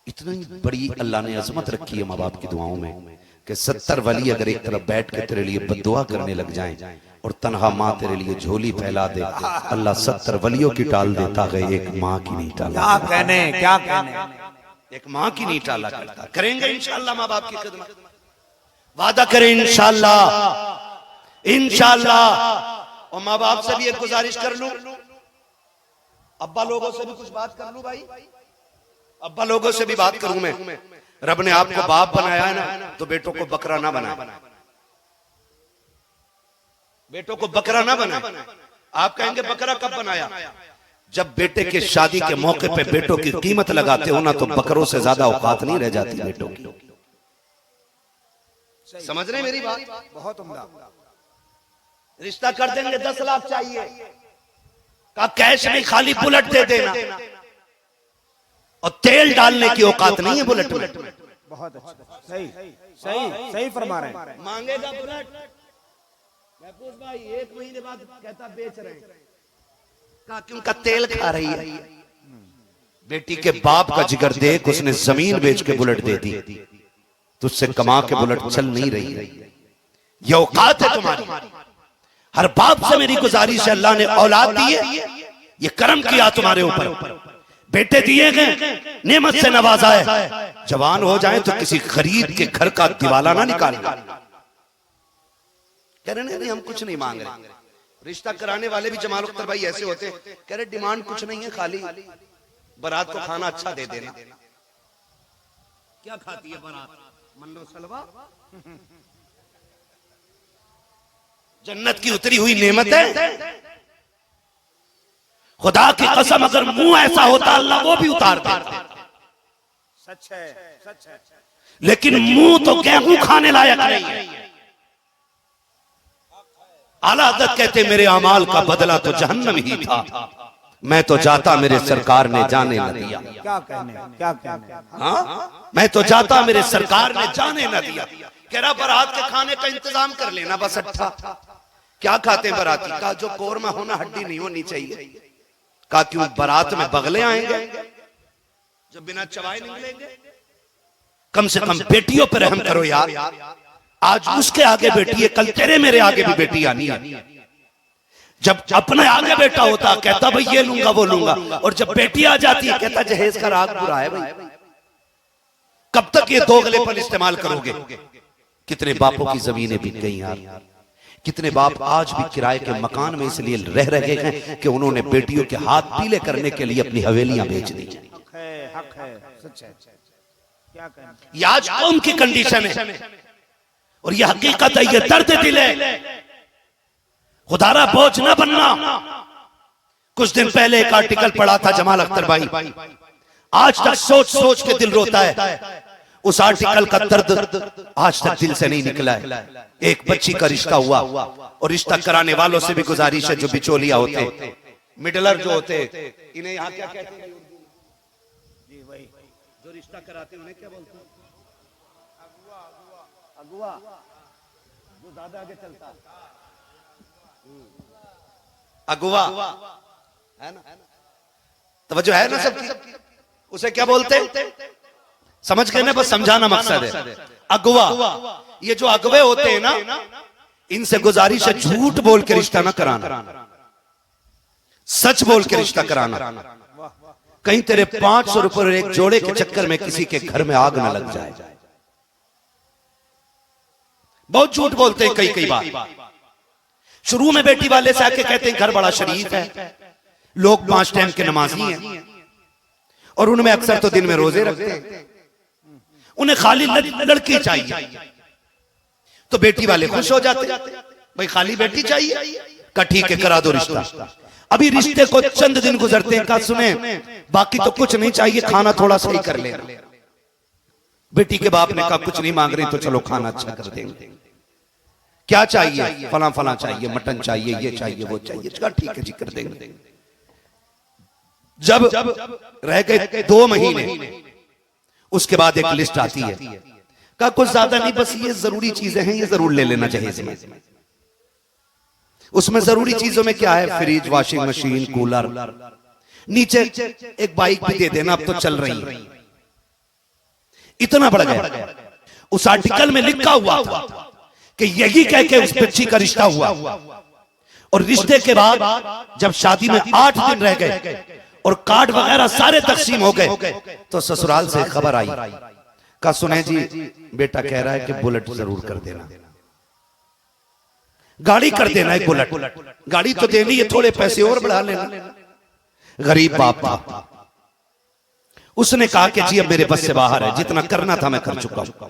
इतनी बड़ी अल्लाह ने अजमत रखी है माँ बाप की दुआओं में कि 70 वली अगर एक तरफ बैठ के तेरे लिए बद्दुआ करने लग जाएं और तन्हा माँ तेरे लिए झोली फैला दे, अल्लाह 70 वलियों की टाल देता है, एक माँ की नहीं टाला। क्या कहने, एक माँ की नहीं टाला करता। करेंगे इंशाअल्लाह माँ बाप की खिदमत, वादा करें इंशाअल्लाह, इंशाअल्लाह। और माँ बाप से भी एक गुजारिश कर लूं, अब्बा लोगों से भी कुछ बात कर लूं भाई, अब्बा लोगों से भी बात करूं मैं। रब ने आपको बाप बनाया है ना, तो बेटों को बकरा ना बनाए, बेटों को बकरा ना बनाए। आप कहेंगे बकरा कब बनाया? जब बेटे के शादी के मौके पे बेटों की कीमत लगाते हो ना, तो बकरों से ज्यादा औकात नहीं रह जाती बेटों की। समझ रहे मेरी बात? बहुत उम्दा। रिश्ता कर देंगे, 10 लाख चाहिए, का कैश में खाली बुलेट दे देना, और तेल डालने की औकात नहीं है बुलेट में। बहुत अच्छा, सही सही सही फरमा रहे हैं। मांगेगा बुलेट, महफूज भाई 1 महीने बाद कहता बेच रहे हैं, कहा कि उनका तेल खा रही है। बेटी के बाप का जिगर देख, उसने जमीन बेच के बुलेट दे दी, तुझसे कमा के बुलेट चल नहीं रही है। ये औकात है तुम्हारी। हर बाप से मेरी गुजारिश है, अल्लाह ने औलाद दी है, ये कर्म किया तुम्हारे ऊपर, बेटे दिए गए, नेमत से नवाजा है। जवान हो जाए तो किसी गरीब के घर का दिवाला ना निकालना। कह रहे नहीं हम कुछ नहीं मांग रहे। रिश्ता कराने वाले भी जमाल अख्तर भाई ऐसे होते हैं, कह रहे डिमांड कुछ नहीं है, खाली बारात को खाना अच्छा दे देना। क्या खाती है बारात? मन्नो सलवा, जन्नत की उतरी हुई नेमत है। खुदा की कसम अगर मुंह ऐसा होता अल्लाह वो भी उतार देता। सच है, सच है। लेकिन मुंह तो गेहूं खाने लायक नहीं है। आला हज़रत कहते मेरे अमाल का बदला तो जहन्नम ही था, मैं तो जाता मेरे सरकार ने जाने न दिया। क्या कहने, क्या कहने। हाँ, मैं तो जाता मेरे सरकार ने जाने न दिया। कह रहा बारात के खाने का इंतजाम कर लेना बस। अच्छा क्या खाते हैं बाराती? का जो कोरमा होना हड्डी नहीं होनी चाहिए। का क्यों बारात में बगले आएंगे जो बिना चबाए निकलेंगे? कम से कम बेटियों पर रहम करो यार। आज उसके आगे बेटी है, कल तेरे मेरे आगे भी बेटी आनी है। जब अपने आगे बेटा होता कहता भाई ये लूंगा वो लूंगा, और जब बेटी आ जाती है कहता जहेज का राग बुरा है भाई। कब तक ये दोगलेपन इस्तेमाल करोगे? कितने बापों की जमीनें बिक गई यार। कितने बाप आज भी किराए के मकान में इसलिए रह रहे हैं कि उन्होंने बेटियों के हाथ पीले करने के लिए अपनी हवेलियां बेच दी। हक है, सच है। क्या कहने। ये आज कौम की कंडीशन है। और ये हकीकत है, ये दर्द दिल है। खुदारा बोझ ना बनना। कुछ दिन पहले एक आर्टिकल पढ़ा था जमाल अख्तर भाई, आज तक सोच सोच के दिल रोता है। उस आर्टिकल का दर्द आज तक दिल से नहीं निकला है। एक बच्ची का रिश्ता हुआ और रिश्ता कराने वालों से भी गुजारिश है, जो बिचौलिया होते, मिडलर जो होते, इन्हें यहाँ क्या कहते हैं? जी भाई, जो रिश्ता कराते हैं उन्हें क्या बोलते हैं? अगुआ, जो ज्यादा आगे चलता है, अगुआ है ना। तवज्जो है ना सबकी? उसे क्या बोलते हैं? समझ गए ना? बस समझाना मकसद है। अगवा, ये जो अगवे होते हैं ना, इनसे गुजारिश है झूठ बोल के रिश्ता ना कराना, सच बोल के रिश्ता कराना। कहीं तेरे 500 रुपए एक जोड़े के चक्कर में किसी के घर में आग ना लग जाए। बहुत झूठ बोलते हैं कई बार। शुरू में बेटी वाले से आके कहते हैं घर बड़ा शरीफ है, लोग 5 टाइम के नमाजी हैं, और उनमें अक्सर तो दिन में रोजे रखते हैं, उन्हें खाली लड़की चाहिए। तो बेटी वाले खुश हो जाते, भाई खाली बेटी चाहिए, का ठीक है करा दो रिश्ता। अभी रिश्ते को चंद दिन गुजरते हैं, कहा सुने बाकी तो कुछ नहीं चाहिए, खाना थोड़ा सही कर लेना। बेटी के बाप ने कहा कुछ नहीं मांग रही तो चलो खाना अच्छा कर देंगे। क्या चाहिए? फला फला चाहिए, मटन चाहिए, ये चाहिए, वो चाहिए। ठीक है जी कर देंगे। जब रह गए 2 महीने, उसके बाद एक लिस्ट आती है, कहा कुछ ज्यादा नहीं, बस ये जरूरी चीजें हैं, ये जरूर ले लेना चाहिए में। उसमें जरूरी चीजों में क्या है? फ्रिज, वॉशिंग मशीन, कूलर, नीचे एक बाइक भी दे देना, अब तो चल रही है। इतना बढ़ गया। उस आर्टिकल में लिखा हुआ था कि यही कह के उस बच्ची का रिश्ता हुआ, और रिश्ते के बाद जब शादी में 8 दिन रह गए और कार्ड वगैरह सारे तकसीम हो गए, तो ससुराल से खबर आई, कहा सुने जी बेटा कह रहा है कि बुलेट जरूर कर देना, गाड़ी कर देना, एक बुलेट। गाड़ी तो देनी है, थोड़े पैसे और बढ़ा लेना। गरीब बाप था, उसने कहा कि जी अब मेरे बस से बाहर है, जितना करना था मैं कर चुका हूं।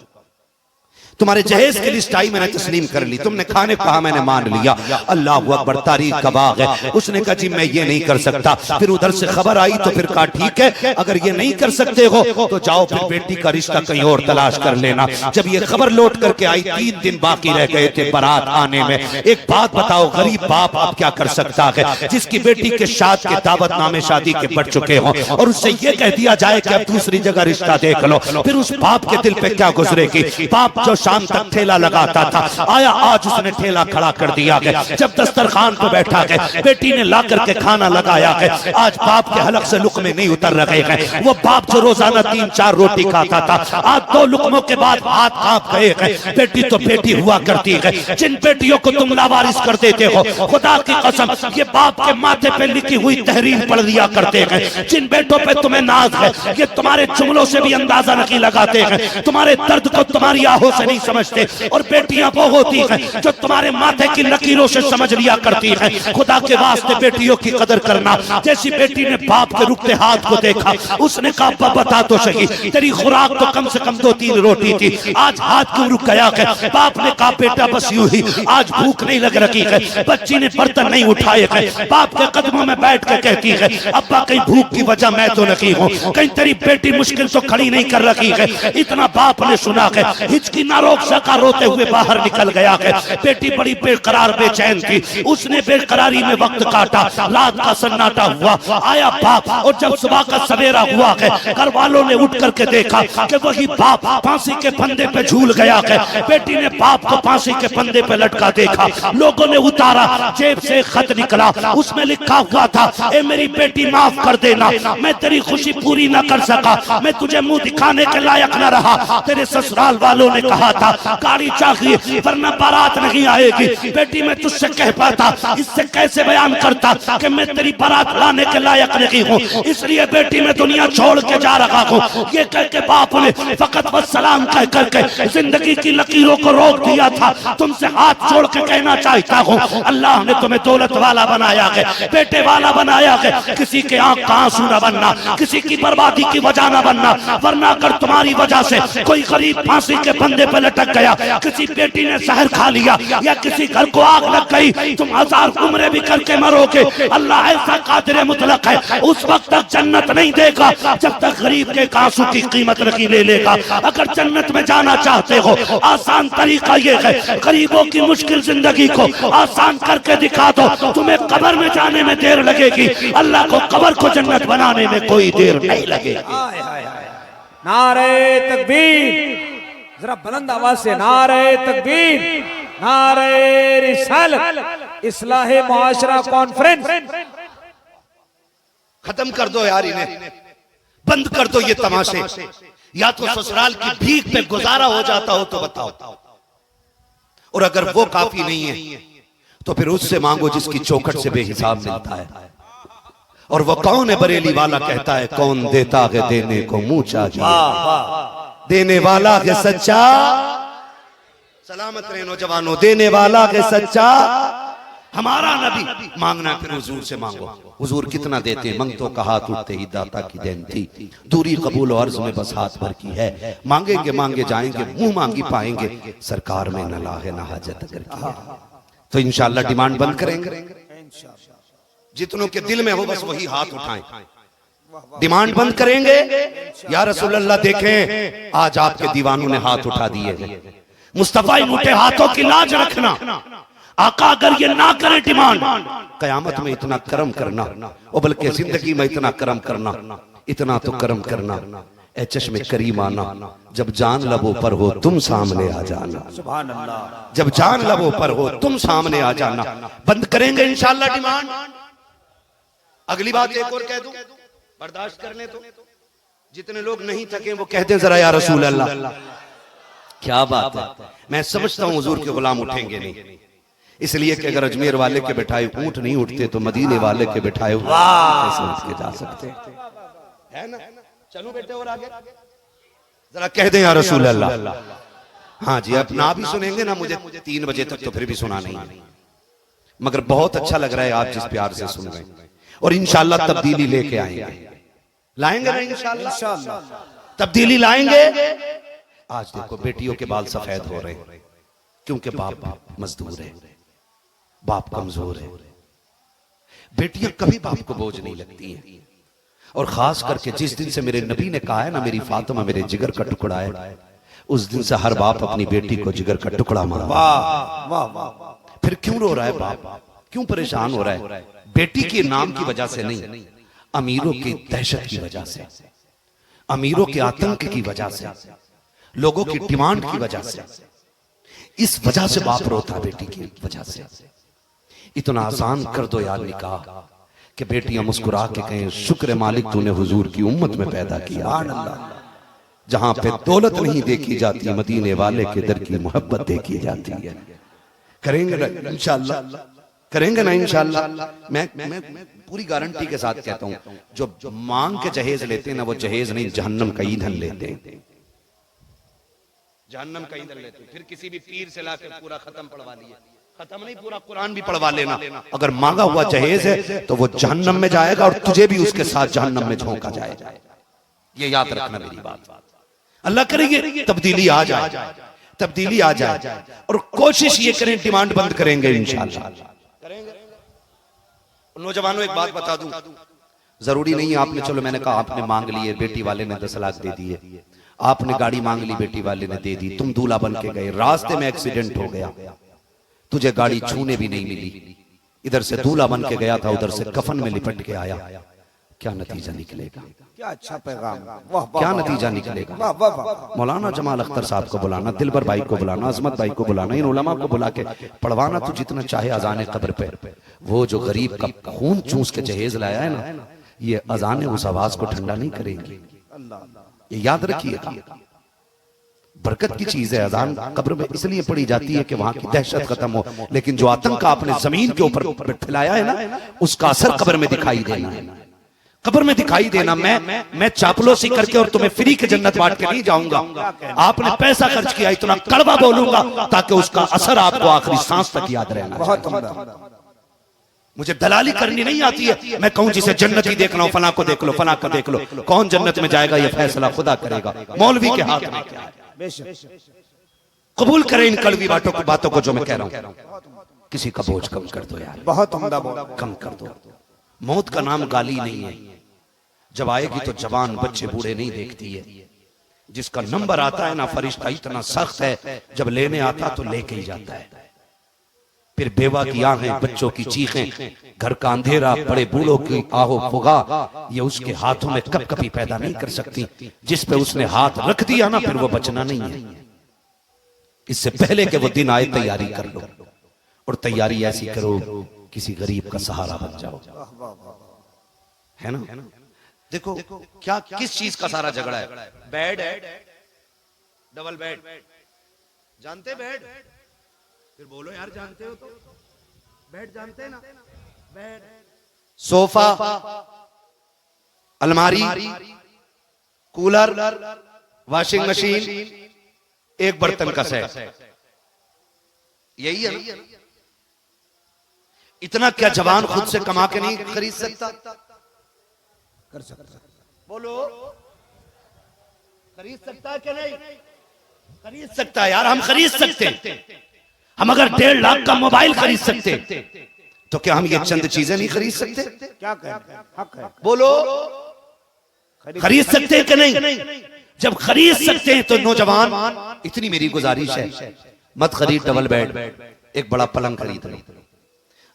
तुम्हारे जहेज की लिस्ट आई, मैंने तस्लीम कर ली। तुमने खाने को कहा, मैंने मान लिया। अल्लाह अकबर, तारीख का बाग है। उसने कहा जी मैं ये नहीं कर सकता। फिर उधर से खबर आई तो फिर कहा ठीक है, अगर ये नहीं कर सकते हो तो जाओ फिर बेटी का रिश्ता कहीं और तलाश कर लेना। जब ये खबर लौट करके आई, 3 दिन बाकी रह गए थे बारात आने में। एक बात बताओ, गरीब बाप अब क्या कर सकता है, जिसकी बेटी के शादी के दावतनामे शादी के बढ़ चुके हों, और उससे ये कह दिया जाए कि अब दूसरी जगह रिश्ता देख लो। फिर उस बाप के दिल पे क्या गुजरेगी? बाप जो शाम तक ठेला लगाता था, आया आज उसने ठेला खड़ा कर दिया गया। जब दस्तरखान पर बैठा गया, बेटी ने ला करके खाना लगाया गया। आज बाप के हलक से लुकमे नहीं उतर रहे हैं। वो बाप जो रोजाना 3-4 रोटी खाता था, आज 2 लुकमों के बाद हाथ कांप गए हैं। बेटी तो बेटी हुआ करती है। जिन बेटियों को तुम लावारिस कर देते हो, खुदा की कसम ये बाप के माथे पे लिखी हुई तहरीर पढ़ लिया करते हैं। जिन बेटों पे तुम्हें नाज है, ये तुम्हारे जुमलों से भी अंदाजा नहीं लगाते हैं, तुम्हारे दर्द को तुम्हारी आहों से नहीं समझते। और बेटियां वो होती हैं जो तुम्हारे माथे की लकीरों से समझ लिया करती हैं। खुदा के वास्ते बेटियों की कदर करना। जैसी बेटी ने बाप के रुकते हाथ को देखा, उसने कहा बता तो सही, तेरी खुराक तो कम से कम 2-3 रोटी थी, आज हाथ क्यों रुक गया है? बाप ने कहा बेटा बस यूं ही, आज भूख नहीं लग रही है। बच्ची ने बर्तन नहीं उठाए हैं, बाप के कदमों में बैठ कर कहती है अब्बा कहीं भूख की वजह मैं तो नहीं हूँ, कहीं तेरी बेटी मुश्किल तो खड़ी नहीं कर रखी है। इतना बाप ने सुना है, हिचकी ना रोक सका, रोते हुए बाहर निकल गया है। बेटी बड़ी बेकरार बेचैन थी, उसने बेकरारी में वक्त काटा। रात का सन्नाटा हुआ, आया बाप, और जब सुबह का सवेरा हुआ है, घर वालों ने उठ करके देखा कि वही बाप फांसी के फंदे पे झूल गया है। बेटी ने बाप को फांसी के फंदे पे लटका देखा। लोगों ने उतारा, जेब से एक खत निकला, उसमें लिखा हुआ था ए मेरी बेटी माफ कर देना, मैं तेरी खुशी पूरी न कर सका, मैं तुझे मुंह दिखाने के लायक न रहा। तेरे ससुराल वालों ने कहा था गाड़ी चाहिए वरना बारात नहीं आएगी। बेटी मैं तुझसे कह पाता, इससे कैसे बयान करता कि मैं तेरी बारात लाने के लायक नहीं हूँ, इसलिए बेटी मैं दुनिया छोड़ के जा रहा हूँ। ये कह के बाप ने फकत बस सलाम कह करके जिंदगी की लकीरों को रोक दिया था। तुमसे हाथ छोड़ के कहना चाहता हूँ, अल्लाह ने तुम्हें दौलत वाला बनाया है, बेटे वाला बनाया है। किसी के आंख का आंसू न बनना, किसी की बर्बादी की वजह न बनना, वरना अगर तुम्हारी वजह से कोई गरीब फांसी के फंदे पर लटक गया, किसी बेटी ने सहर खा लिया या किसी घर को आग लग गई, तुम 1000 उम्रें भी करके मरोगे, अल्लाह ऐसा कादिर मुतलक है, उस वक्त तक जन्नत नहीं देगा जब तक गरीब के आंसू की कीमत नहीं ले लेगा। अगर जन्नत में जाना चाहते हो, आसान तरीका ये है, गरीबों की मुश्किल जिंदगी को आसान करके दिखा दो, तुम्हें कब्र में जाने में देर लगेगी, अल्लाह को कब्र को जन्नत बनाने में कोई देर नहीं लगेगी। नारे तकबीर, जरा बुलंद आवाज से नारे तकबीर, नारे रिसालत, इस्लाहे मुआशरा कॉन्फ्रेंस। खत्म कर दो यार इन्हें, बंद कर दो ये तमाशे। या तो ससुराल की भीख पे गुजारा हो जाता हो तो बताओ, और अगर वो काफी नहीं है तो फिर उससे मांगो जिसकी चौखट से बेहिसाब मिलता है। और वो कौन है बरेली वाला कहता है, कौन देता है देने को मुंह चाहिए, देने वाला है सच्चा, सलामत रहे नौजवानों, देने वाला है सच्चा हमारा नबी। मांगना फिर हुजूर से मांगो, हुजूर कितना देते हैं, मंगतों का हाथ उठते ही दाता की देन थी, दूरी कबूल और अर्ज में बस हाथ भर की है, मांगेंगे मांगे जाएंगे, मुंह मांगी पाएंगे, सरकार में न लाहे न हाजत अगर की है। तो इंशाअल्लाह डिमांड बंद करेंगे, जितनों के दिल में हो बस वही हाथ उठाएं, डिमांड बंद करेंगे। या रसूल अल्लाह देखें आज आपके दीवानों ने हाथ उठा दिए, मुस्तफा इन उठे हाथों की लाज रखना, आका अगर ये ना करे डिमांड, कयामत में इतना करम करना, और बल्कि जिंदगी में इतना करम करना, इतना तो करम करना, ए चश्मे करीमाना, जब जान लबों पर हो तुम सामने आ जाना, सुभान अल्लाह, जब जान लबों पर हो तुम सामने आ जाना। बंद करेंगे इंशाअल्लाह डिमांड। अगली बात एक और कह दूं, बर्दाश्त करने तो, जितने लोग नहीं थके वो कहते जरा या रसूल अल्लाह, क्या बात है। मैं समझता हूं हुजूर के गुलाम उठेंगे नहीं, इसलिए कि अगर अजमेर वाले के बिठाए ऊंट नहीं उठते तो मदीने वाले के बिठाए कैसे उठ के जा सकते है ना। चलो बेटे और आगे जरा कह दें या रसूल अल्लाह। हाँ जी, अब ना भी सुनेंगे ना मुझे 3 बजे तक तो फिर भी सुना नहीं, मगर बहुत अच्छा लग रहा है आप जिस प्यार से सुन रहे हैं, और इंशाअल्लाह तब्दीली लेके आएंगे, लाएंगे ना इंशाअल्लाह तब्दीली लाएंगे। आज देखो बेटियों के बाल सफेद हो रहे हैं क्योंकि बाप मजदूर है, बाप कमजोर है। बेटियां कभी बाप को बोझ नहीं लगती हैं, और खास करके जिस दिन से मेरे नबी ने कहा है ना मेरी फातिमा मेरे जिगर का टुकड़ा है, उस दिन से हर बाप अपनी बेटी को जिगर का टुकड़ा माना। वाह वाह। फिर क्यों रो रहा है बाप, क्यों परेशान हो रहा है? बेटी के नाम की वजह से नहीं, अमीरों की दहशत की वजह से, अमीरों के आतंक की वजह से, लोगों की डिमांड की वजह से, इस वजह से बाप रोता बेटी की वजह से। इतना आसान कर दो यार निकाह कि बेटियां मुस्कुरा के कहें शुक्र मालिक तूने हुजूर की उम्मत में पैदा किया। जहां पे दौलत नहीं देखी जाती मदीने वाले के दर की मोहब्बत देखी जाती है। करेंगे ना इंशाअल्लाह, करेंगे ना इंशाअल्लाह। मैं पूरी गारंटी के साथ कहता हूं जो मांग के जहेज लेते हैं ना वो जहेज नहीं जहन्नम का ईंधन लेते हैं, जहन्नम का ईंधन लेते हैं। फिर किसी भी पीर से लाकर पूरा खत्म पढ़वा लिया, खत्म नहीं पूरा कुरान भी पढ़वा लेना, अगर मांगा हुआ जहेज है तो वो जहन्नम में जाएगा और तुझे भी उसके साथ जहन्नम में झोंका जाएगा। ये याद रखना मेरी बात। अल्लाह करेंगे तब्दीली आ जाए, तब्दीली आ जाए, और कोशिश ये करें डिमांड बंद करेंगे इंशाअल्लाह। नौजवानों एक बात बता दूं, जरूरी नहीं है आपने, चलो मैंने कहा आपने मांग लिए, बेटी वाले ने 10 लाख दे दिए, आपने गाड़ी मांग ली बेटी वाले ने दे दी, तुम दूल्हा बन के गए, रास्ते में एक्सीडेंट हो गया, तुझे गाड़ी छूने भी नहीं मिली, इधर से दूल्हा बन के गया था उधर से कफन में लिपट के आया, क्या नतीजा निकलेगा? क्या अच्छा पैगाम, क्या नतीजा निकलेगा? मौलाना जमाल अख्तर साहब को बुलाना, दिलबर भाई को बुलाना, अजमत भाई को बुलाना, इन उलमा को बुला के पढ़वाना तू जितना चाहे अजाने कब्र पे। वो जो गरीब का खून चूस के जहेज लाया है ना, ये अजाने उस आवाज को ठंडा नहीं करेंगी, ये याद रखिएगा। बरकत की चीज है अजान, कब्र में इसलिए पड़ी जाती है कि वहां की दहशत खत्म हो, लेकिन जो आतंक आपने जमीन के ऊपर फैलाया है ना, उसका असर कब्र में दिखाई देना है, कब्र में दिखाई देना। मैं चापलूसी करके और तुम्हें फ्री की जन्नत बांट के नहीं जाऊंगा, आपने पैसा खर्च किया इतना कड़वा बोलूंगा ताकि उसका असर आपको आखिरी सांस तक याद रहना। मुझे दलाली करनी नहीं आती है, मैं कहूं जिसे जन्नती देखना हो फला को देख लो, फला को देख लो, कौन जन्नत में जाएगा ये फैसला खुदा करेगा, मौलवी के हाथ में क्या है। कबूल करें इन कड़वी बातों को जो मैं कह रहा हूं। किसी का बोझ कम कर दो यार, बहुत उम्दा बोला। कम कर दो। मौत का नाम गाली नहीं है, जब आएगी तो जवान बच्चे बूढ़े नहीं देखती है। जिसका नंबर आता है ना, फरिश्ता इतना सख्त है, जब लेने आता तो लेके ही जाता है। फिर बेवा की आंखें, बच्चों की चीखें, घर का अंधेरा, बड़े बूढ़ों की आहो फुगा, ये उसके हाथों में कब कभी पैदा नहीं कर सकती। जिस पे उसने हाथ रख दिया ना, फिर वो बचना नहीं है। इससे पहले कि वो दिन आए तैयारी कर लो, और तैयारी ऐसी करो किसी गरीब का सहारा बन जाओ, है ना। देखो क्या किस चीज का सारा झगड़ा है? बेड है, डबल बेड, जानते बेड? फिर बोलो यार, जानते हो तो बेड जानते ना? बेड, सोफा, अलमारी, कूलर, वॉशिंग मशीन, एक बर्तन का सेट, यही है ना? इतना क्या जवान खुद से कमा के नहीं खरीद सकता? कर सकता। बोलो, खरीद सकता है कि नहीं? खरीद सकता है यार, हम खरीद सकते हैं। हम अगर 1.5 लाख का मोबाइल खरीद सकते तो क्या हम ये चंद चीजें नहीं खरीद सकते? क्या कहते हैं? हक है। बोलो, खरीद सकते हैं कि नहीं? जब खरीद सकते हैं तो नौजवान, इतनी मेरी गुजारिश है, मत खरीद डबल बेड, एक बड़ा पलंग खरीद लो।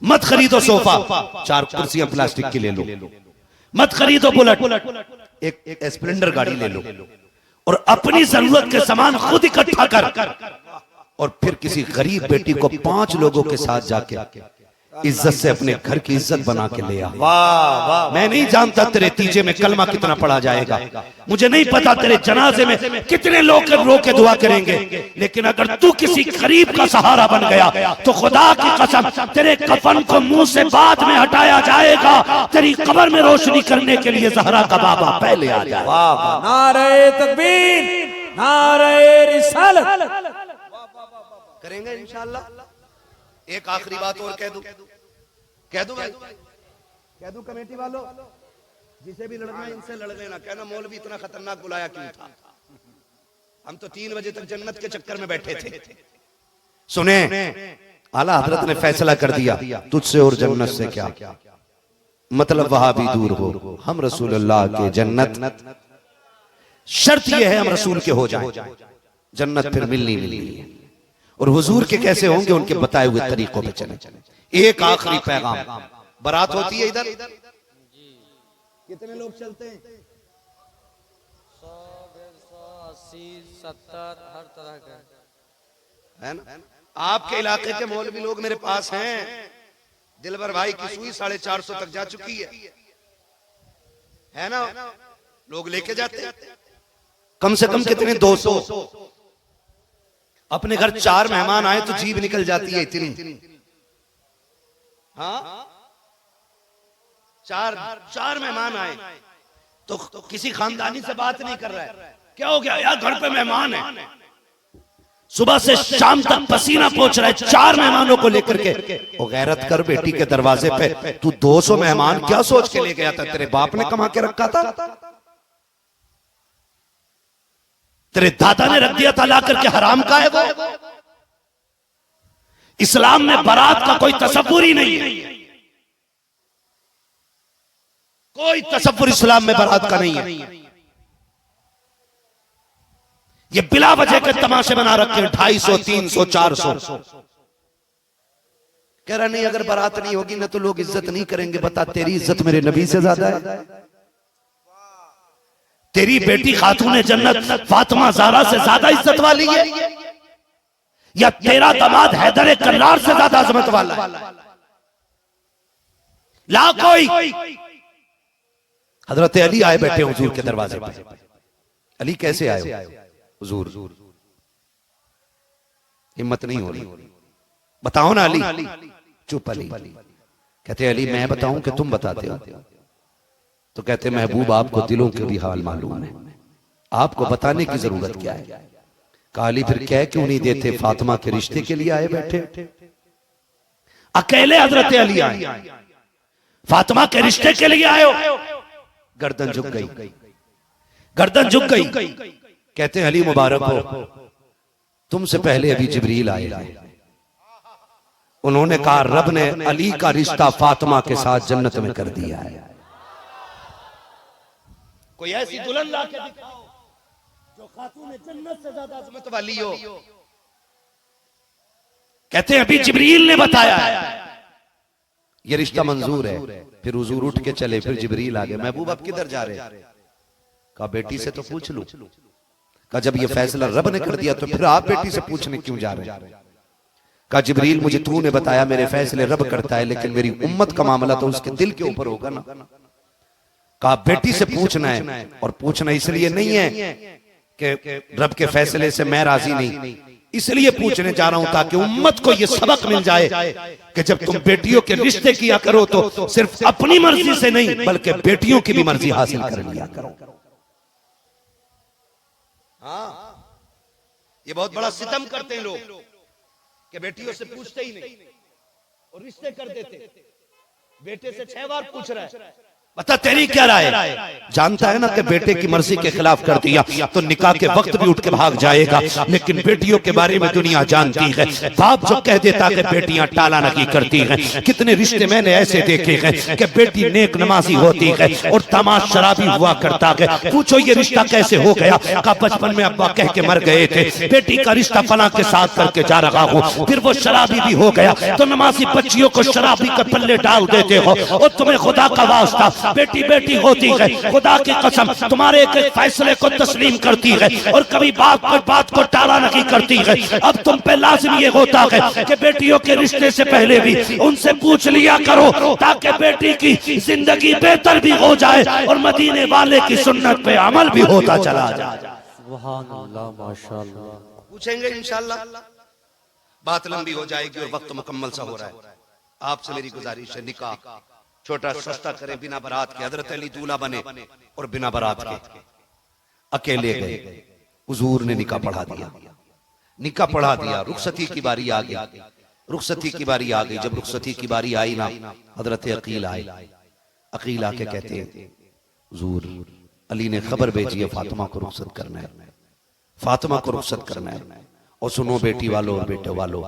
मत खरीदो सोफा, 4 कुर्सियां प्लास्टिक की ले लो। मत खरीदो बुलेट, एक स्प्लेंडर गाड़ी ले लो, और अपनी जरूरत के सामान खुद इकट्ठा कर, और फिर किसी गरीब बेटी को 5 लोगों के साथ जाके इज्जत से अपने घर की इज्जत बना के ले आ। वाह वाह। मैं नहीं जानता तेरे तीजे में कलमा कितना पढ़ा जाएगा, मुझे नहीं पता तेरे जनाजे में कितने लोग रो के दुआ करेंगे, लेकिन अगर तू किसी गरीब का सहारा बन गया तो खुदा की कसम तेरे कफन को मुंह से बाद में हटाया जाएगा, तेरी कब्र में रोशनी करने के लिए ज़हरा का बाबा पहले आ जाए। वाह वाह। नारे तकबीर, नारे रिसालत। करेंगे इंशाअल्लाह। एक आखिरी बात और कह दूं भाई, कह दूं कमेटी वालों, जिसे भी लड़ना है इनसे लड़ लेना, कहना मौलवी इतना खतरनाक बुलाया क्यों था? हम तो 3 बजे तक जन्नत के चक्कर में बैठे थे। सुने, आला हजरत ने फैसला कर दिया, तुझसे और जन्नत से क्या मतलब, वहां भी दूर हो, हम रसूलुल्लाह के जन्नत, शर्त यह है हम रसूल के हो जाएं, जन्नत फिर मिलनी है। और हुजूर के कैसे होंगे, उनके बताए हुए तरीकों पे चले। एक आखिरी पैगाम, बारात होती है इधर, कितने लोग चलते हैं? 100, 150, 80, 70 हर तरह का है ना? आपके इलाके के मौलवी लोग मेरे पास हैं, दिलबर भाई की सुई 450 तक जा चुकी है ना? लोग लेके जाते हैं, कम से कम कितने 200। अपने घर 4 मेहमान आए तो जीभ निकल जाती है इतनी। हाँ, 4 मेहमान आए तो किसी खानदानी से बात नहीं कर रहा है, क्या हो गया यार, घर पे मेहमान है, सुबह से शाम तक पसीना पोंछ रहा है 4 मेहमानों को लेकर के। ओ गैरत कर, बेटी के दरवाजे पे तू 200 मेहमान क्या सोच के ले गया था? तेरे बाप ने कमा के रखा था, तेरे दादा ने रख दिया था ला करके, हराम का है वो। इस्लाम में बारात का कोई तसव्वुर ही नहीं है, कोई तसव्वुर इस्लाम में बारात का नहीं है। ये बिला वजह के तमाशे बना रखे हैं, 250, 300, 400। कह रहा नहीं, अगर बारात नहीं होगी ना तो लोग इज्जत नहीं करेंगे। बता, तेरी इज्जत मेरे नबी से ज्यादा है? तेरी बेटी खातून जन्नत फातिमा ज़हरा से ज्यादा इज्जत वाली है, या तेरा दामाद हैदर कल्लार से ज्यादा अजमत वाला है? ला कोई। हजरत अली आए बैठे हुजूर के दरवाजे पर। अली कैसे आए? हुजूर, हिम्मत नहीं हो रही, बताओ ना अली। चुप अली। कहते अली मैं बताऊं कि तुम बताते हो? तो कहते महबूब आपको दिलों के भी हाल मालूम है, आपको बताने की जरूरत क्या है? कहा अली फिर कह क्यों नहीं देते, फातिमा के रिश्ते के लिए आए बैठे। अकेले हजरत अली आए, फातिमा के रिश्ते के लिए आए हो। गर्दन झुक गई, गर्दन झुक गई। कहते हैं अली मुबारक हो, तुमसे पहले अभी जिब्रील आए थे। उन्होंने कहा रब ने अली का रिश्ता फातिमा के साथ जन्नत में कर दिया है। कोई ऐसी दुल्हन ला के दिखाओ जो खातून जन्नत से ज्यादा अजमत वाली हो। कहते हैं अभी जिब्रील ने बताया है ये रिश्ता मंजूर है। फिर हुजूर उठ के चले, फिर जिब्रील आ गए। महबूब अब किधर जा रहे? कहा बेटी से तो पूछ लूं। कहा जब ये फैसला रब ने कर दिया तो फिर आप बेटी से पूछने क्यों जा रहे हैं? कहा जिब्रील मुझे तूने बताया मेरे फैसले रब करता है, लेकिन मेरी उम्मत का मामला तो उसके दिल के ऊपर होगा ना। कहा बेटी से पूछना है, और पूछना इसलिए नहीं है कि रब के फैसले से मैं राजी नहीं, इसलिए पूछने जा रहा हूं ताकि उम्मत को यह सबक मिल जाए कि जब तुम बेटियों के रिश्ते किया करो तो सिर्फ अपनी मर्जी से नहीं बल्कि बेटियों की भी मर्जी हासिल कर लिया करो। हाँ, ये बहुत बड़ा सितम करते हैं लोग कि बेटियों से पूछते ही नहीं और रिश्ते कर देते। बेटे से 6 बार पूछ रहा है, बता तेरी क्या राय? जानता है ना कि बेटे की मर्जी के खिलाफ कर दिया तो निकाह के वक्त भी उठ के भाग जाएगा, लेकिन बेटियों के बारे में दुनिया जानती है। बाप जो कह देता है बेटियां टाला नहीं करती हैं। कितने रिश्ते मैंने ऐसे देखे हैं कि बेटी नेक नमाजी होती है और दामाद शराबी हुआ करता है। पूछो ये रिश्ता कैसे हो गया? का बचपन में अब्बा कह के मर गए थे बेटी का रिश्ता फलां के साथ करके जा रहा हूं, फिर वो शराबी भी हो गया तो नमाजी बच्चियों को शराबी के पल्ले डाल देते हो। और तुम्हें खुदा का वास्ता बेटी बेटी होती है, खुदा की कसम तुम्हारे एक फैसले को तस्लीम करती है और कभी बात को टाला नहीं करती है। अब तुम पे लाजिम ये होता है कि बेटियों के रिश्ते से पहले भी उनसे पूछ लिया करो ताकि बेटी की जिंदगी बेहतर भी हो जाए और मदीने वाले की सुन्नत पे अमल भी होता चला जाए। सुभान अल्लाह, माशाअल्लाह। पूछेंगे इंशाअल्लाह। बात लंबी हो जाएगी और वक्त मुकम्मल सा हो रहा है। आपसे मेरी गुजारिश है निकाह छोटा सस्ता करें, बिना बारात के। हजरत अली दूल्हा बने और बिना बारात के अकेले गए। हुजूर ने निकाह पढ़ा दिया। निकाह पढ़ा दिया, रुखसती की बारी आ गई। रुखसती की बारी आ गई। जब रुखसती की बारी आई ना, हजरत अकील आए। अकील आके कहते हैं हुजूर अली ने खबर भेजी है फातिमा को रुखसत करना है, फातिमा को रुखसत करना है। और सुनो बेटी वालों और बेटे वालों,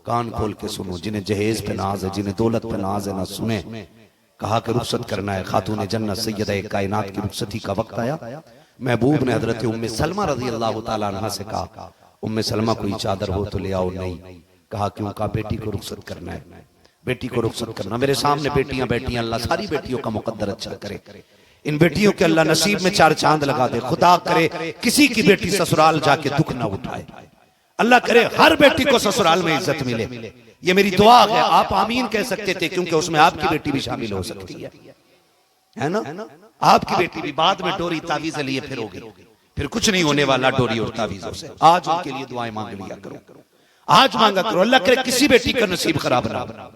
कान खोल के सुनो, जिन्हें जहेज पे नाज है, जिन्हें दौलत पे नाज है ना सुने। कहा कि रुखसत करना है। खातून जन्नत सैयदा कायनात की रुखसती का वक्त आया। महबूब ने हजरत उम्मे सलमा रज़ी अल्लाह तआला अन्हा से कहा उम्मे सलमा कोई चादर हो तो ले आओ। नहीं। कहा क्यों? कहा बेटी को रुखसत करना है, बेटी को रुखसत करना। मेरे सामने बेटियां बैठी, अल्लाह सारी बेटियों का मुकद्दर अच्छा करे। इन बेटियों के अल्लाह नसीब में 4 चांद लगा दे। खुदा करे किसी की बेटी ससुराल जाके दुख ना उठाए। अल्लाह करे हर बेटी को ससुराल में इज्जत मिले। ये मेरी दुआ है। आप आमीन कह सकते थे क्योंकि उसमें आपकी बेटी भी शामिल हो सकती है ना? आपकी बेटी भी बाद में डोरी तावीज लिए फिर होगी, फिर कुछ नहीं होने वाला डोरी और तावीजों से। आज उनके लिए दुआएं मांग लिया करो, आज मांगा करो। अल्लाह करे किसी बेटी का नसीब खराब ना हो,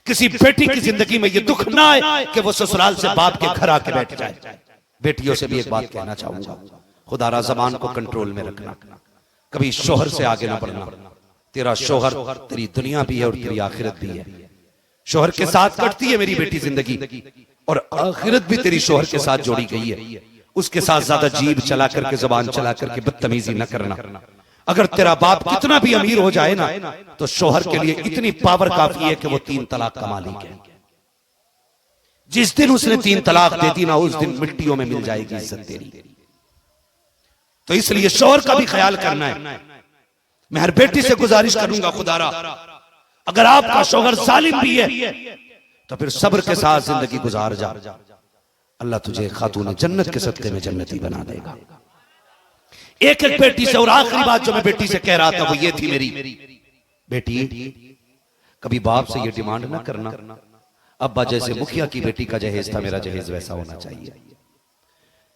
किसी बेटी की जिंदगी में ये दुख ना आए कि वो ससुराल से बाप के घर आके बैठ जाए। बेटियों से भी एक बात कहना चाहूंगा, खुदारा जबान को कंट्रोल में रखना, कभी शोहर से आगे ना बढ़ना। तेरा शोहर तेरी दुनिया भी है और तेरी आखिरत भी है। शोहर के साथ कटती है मेरी बेटी जिंदगी और आखिरत भी तेरी शोहर के साथ जोड़ी गई है। उसके साथ ज्यादा जीभ चला करके, जुबान चला करके बदतमीजी न करना। अगर तेरा बाप कितना भी अमीर हो जाए ना तो शोहर के लिए इतनी पावर काफी है कि वो 3 तलाक का मालिक है। जिस दिन उसने 3 तलाक दे दी ना उस दिन मिट्टियों में मिल जाएगी इज्जत तेरी। तो इसलिए शोहर का भी ख्याल करना है। मैं हर बेटी से गुजारिश करूंगा खुदारा अगर आपका शोहर जालिम भी है तो फिर सब्र के साथ जिंदगी गुजार जा। अल्लाह तुझे खातून जन्नत के सदके में जन्नती बना देगा। एक एक बेटी से। और आखिरी बात जो मैं बेटी से कह रहा था वो ये थी, मेरी बेटी कभी बाप से ये डिमांड ना करना अब्बा जैसे मुखिया की बेटी का जहेज था मेरा जहेज वैसा होना चाहिए,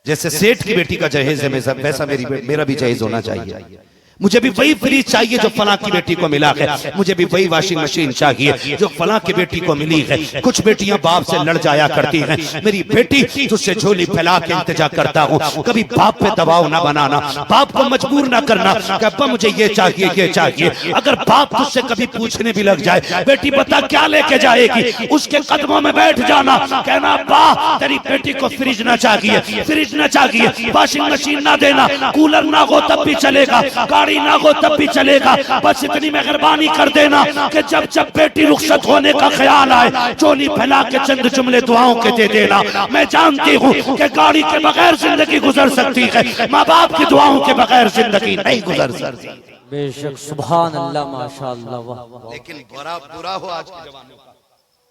जैसे सेठ की बेटी का जहेज है वैसा मेरा भी जहेज होना चाहिए। मुझे भी वही फ्रिज चाहिए जो फलां की बेटी को मिला है, मुझे भी वही वॉशिंग मशीन चाहिए जो फलां की बेटी को मिली है। कुछ बेटियां बाप से लड़ जाया करती हैं, मेरी बेटी तुझसे झोली फैला के इंतजा करता हूँ। कभी बाप पे दबाव ना बनाना, बाप को मजबूर ना करना कि अब्बा मुझे ये चाहिए ये चाहिए। अगर बाप तुझसे कभी पूछने भी लग जाए बेटी बता क्या लेके जाएगी, उसके कदमों में बैठ जाना, कहना अब्बा तेरी बेटी को फ्रिज ना चाहिए, फ्रिज ना चाहिए, वॉशिंग मशीन ना देना, कूलर ना हो तब भी चलेगा, गाड़ी गाड़ी ना हो तब भी चलेगा, बस इतनी मेहरबानी कर देना कि जब जब बेटी रुखसत होने का ख्याल आए चोली फैला के चंद जुमले दुआओं के दे देना। मैं जानती हूँ कि गाड़ी के बगैर जिंदगी गुजर सकती है, माँ बाप की दुआओं के बगैर जिंदगी नहीं गुजर सकती। बेशक सुभान अल्लाह माशाअल्लाह वाह वाह। लेकिन बुरा हो आज के जमाने का,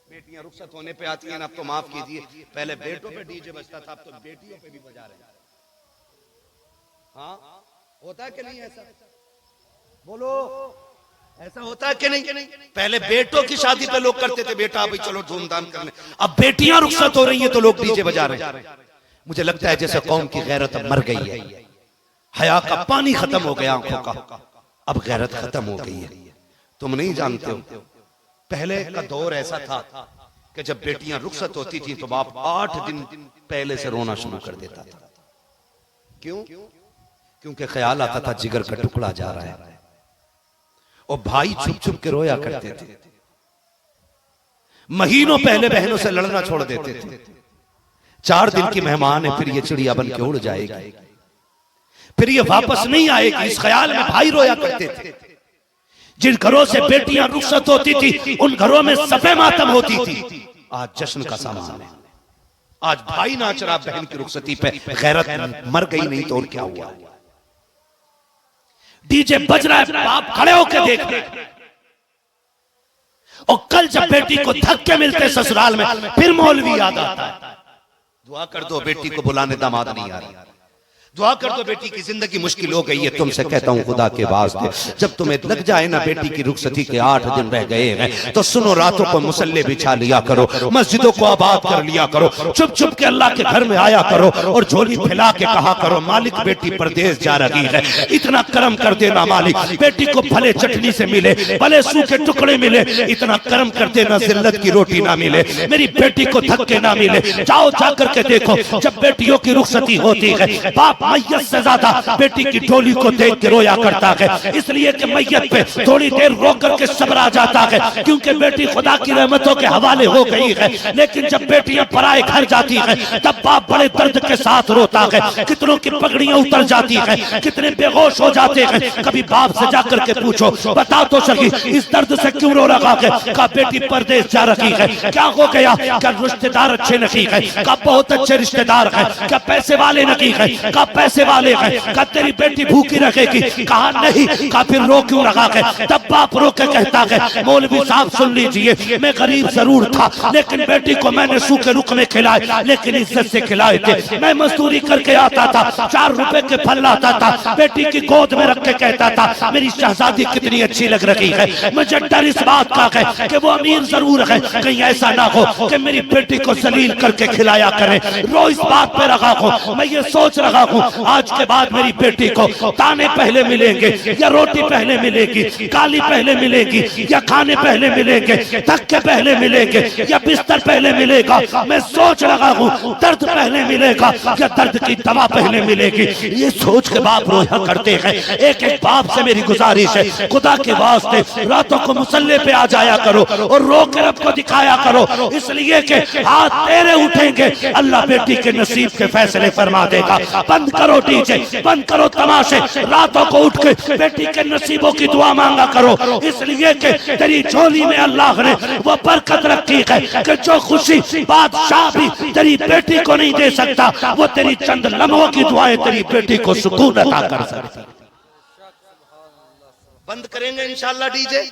बेटियां रुखसत होने पे आती हैं, अब तो माफ कीजिए, पहले बेटों पे डीजे बजता था, अब तो बेटियों पे भी बजा रहे हैं। हाँ होता है कि नहीं ऐसा? बोलो, ऐसा होता है कि नहीं? पहले बेटों की शादी पे लोग करते थे, बेटा भाई चलो धूमधाम करने, अब बेटियां रुखसत हो रही हैं तो लोग डीजे बजा रहे हैं। मुझे लगता है जैसे कौम की गैरत अब मर गई है, हया का पानी खत्म हो गया आंखों का, अब गैरत खत्म हो गई है। तुम नहीं जानते हो, पहले का दौर ऐसा था कि जब बेटियां रुखसत होती थी तो बाप 8 दिन पहले से रोना शुरू कर देता था। क्यों? क्योंकि ख्याल आता था जिगर का टुकड़ा जा रहा है, और भाई छुप छुप के रोया करते थे। महीनों पहले बहनों से लड़ना छोड़ देते थे, 4 दिन की मेहमान है, फिर ये चिड़िया बन के उड़ जाएगी, फिर ये वापस नहीं आएगी, इस ख्याल में भाई रोया करते थे। जिन घरों से बेटियां रुखसत होती थी उन घरों में सफे मातम होती थी, आज जश्न का सामान है। आज भाई नाच रहा बहन की रुखसती पे, गैरत मर गई नहीं तो और क्या हुआ? डीजे बज रहा है, बाप खड़े होकर देख रहे हैं, और कल जब बेटी को धक्के मिलते ससुराल में फिर मौलवी याद आता है। दुआ कर दो बेटी को बुलाने दामाद नहीं आ रहा, दुआ कर दो बेटी की जिंदगी मुश्किल हो गई है। तुमसे कहता हूं खुदा के वास्ते, जब तुम्हें लग जाए ना बेटी की रुखसती के 8 दिन रह गए हैं तो सुनो, रातों को मुसल्ले बिछा लिया करो, मस्जिदों को आबाद कर लिया करो, चुप चुप के अल्लाह के घर में आया करो और झोली फैला के कहा करो मालिक बेटी परदेश जा रही है, इतना करम कर देना मालिक, बेटी को भले चटनी से मिले, भले सूखे टुकड़े मिले, इतना करम कर देना जिल्लत की रोटी ना मिले, मेरी बेटी को धक्के ना मिले। जाओ जाकर के देखो, जब बेटियों की रुखसती होती है बाप मैयत से ज्यादा बेटी की डोली को देख के रोया करता है, इसलिए कि मैयत पे थोड़ी देर रो करके सब्र आ जाता है, क्योंकि बेटी खुदा की रहमतों के हवाले हो गई है। लेकिन जब बेटियां पराए घर जाती हैं तब बाप बड़े दर्द के साथ रोता है, कितनों की पगड़ियां उतर जाती हैं, कितने बेहोश हो जाते हैं। कभी बाप से जाकर के पूछो, बता तो सही इस दर्द से क्यों रो रहा है? का बेटी परदेश जा रही है, क्या हो गया? क्या रिश्तेदार अच्छे नहीं है? का बहुत अच्छे रिश्तेदार है? क्या पैसे वाले नहीं है? का पैसे वाले हैं? का तेरी बेटी भूखी रखेगी? कहा नहीं। का फिर रो क्यों रहा है? तब बाप रो के कहता है मौलवी साहब सुन लीजिए, मैं गरीब जरूर था लेकिन बेटी को मैंने सूखे रुकने खिलाए, लेकिन इज्जत से खिलाए थे। मैं मजदूरी करके आता था, 4 रुपए के फल लाता था, बेटी की गोद में रख के कहता था मेरी शहजादी कितनी अच्छी लग रही है। मुझे डर इस बात का है कि वो अमीर जरूर है, कहीं ऐसा ना हो कि मेरी बेटी को जलील करके खिलाया करे। रो इस बात पे रहा हूँ, मैं ये सोच रहा हूँ आज के बाद मेरी बेटी को ताने पहले मिलेंगे या रोटी पहले मिलेगी, गाली पहले मिलेगी या खाने पहले मिलेंगे, धक्के पहले मिलेंगे या बिस्तर पहले मिलेगा। मैं सोच रहा हूँ दर्द पहले मिलेगा या दर्द की दवा पहले मिलेगी। ये सोच के बाप रोया करते हैं। एक एक बाप से मेरी गुजारिश है, खुदा के वास्ते रातों को मुसल्ले पे आ जाया करो और रो के रब को दिखाया करो, इसलिए कि हाथ तेरे उठेंगे, अल्लाह बेटी के नसीब के फैसले फरमा देगा। बंद करो डीजे, बंद करो तमाशे, रातों को उठ के बेटी के नसीबों की दुआ मांगा करो, इसलिए कि तेरी झोली में अल्लाह ने वो बरकत रखी है कि जो खुशी बादशाह भी तेरी बेटी को नहीं दे सकता, वो तेरी चंद लम्हों की दुआएं तेरी बेटी को सुकून अता कर सकती। बंद करेंगे इंशाल्लाह डीजे,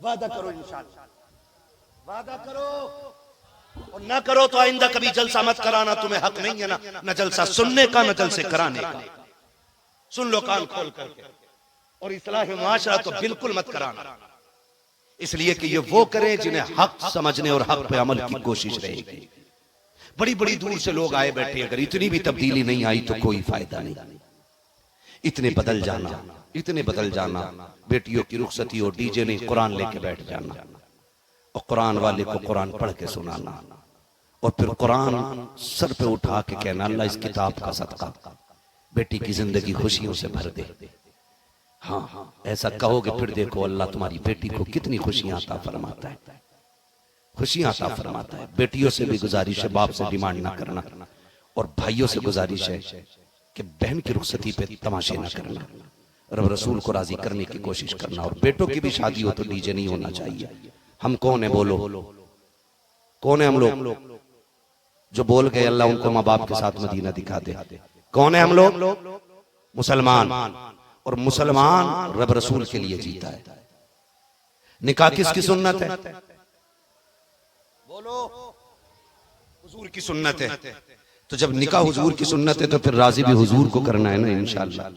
वादा करो इंशाल्लाह, वादा करो, और ना करो तो आइंदा कभी जलसा मत कराना, तुम्हें हक नहीं है ना न जलसा सुनने का न जलसे कराने का। सुन लो कान खोल करके, और इस्लाह मुआशरा तो बिल्कुल मत कराना, इसलिए कि ये वो करें जिन्हें हक समझने और हक पे अमल की कोशिश रहेगी। बड़ी बड़ी दूर से लोग आए बैठे, अगर इतनी भी तब्दीली नहीं आई तो कोई फायदा नहीं। इतने बदल जाना, इतने बदल जाना, बेटियों की रुखसती और डीजे नहीं, कुरान लेके बैठ जाना और कुरान वाले को कुरान पढ़ के सुनाना, और फिर कुरान सर पे उठा के कहना अल्लाह इस किताब का सदका बेटी की जिंदगी खुशियों से भर दे। हाँ, ऐसा कहोगे फिर देखो अल्लाह तुम्हारी बेटी को कितनी खुशियां अता फरमाता है, खुशियां अता फरमाता है। बेटियों से भी गुजारिश है बाप से डिमांड ना करना, और भाइयों से गुजारिश है कि बहन की रुखसती पे तमाशे ना करना। रब रसूल को राजी करने की कोशिश करना। और बेटों की भी शादी हो तो डीजे नहीं होना चाहिए। हम कौन है बोलो, कौन है हम लोग जो बोल गए अल्लाह उनको माँ बाप के साथ मदीना दिखा दे? कौन है हम लोग? मुसलमान। और मुसलमान रब रसूल के लिए जीता है। निकाह किसकी सुन्नत है? बोलो, हुजूर की सुन्नत है। तो जब निकाह हुजूर की सुन्नत है तो फिर राजी भी हुजूर को करना है ना इंशाअल्लाह।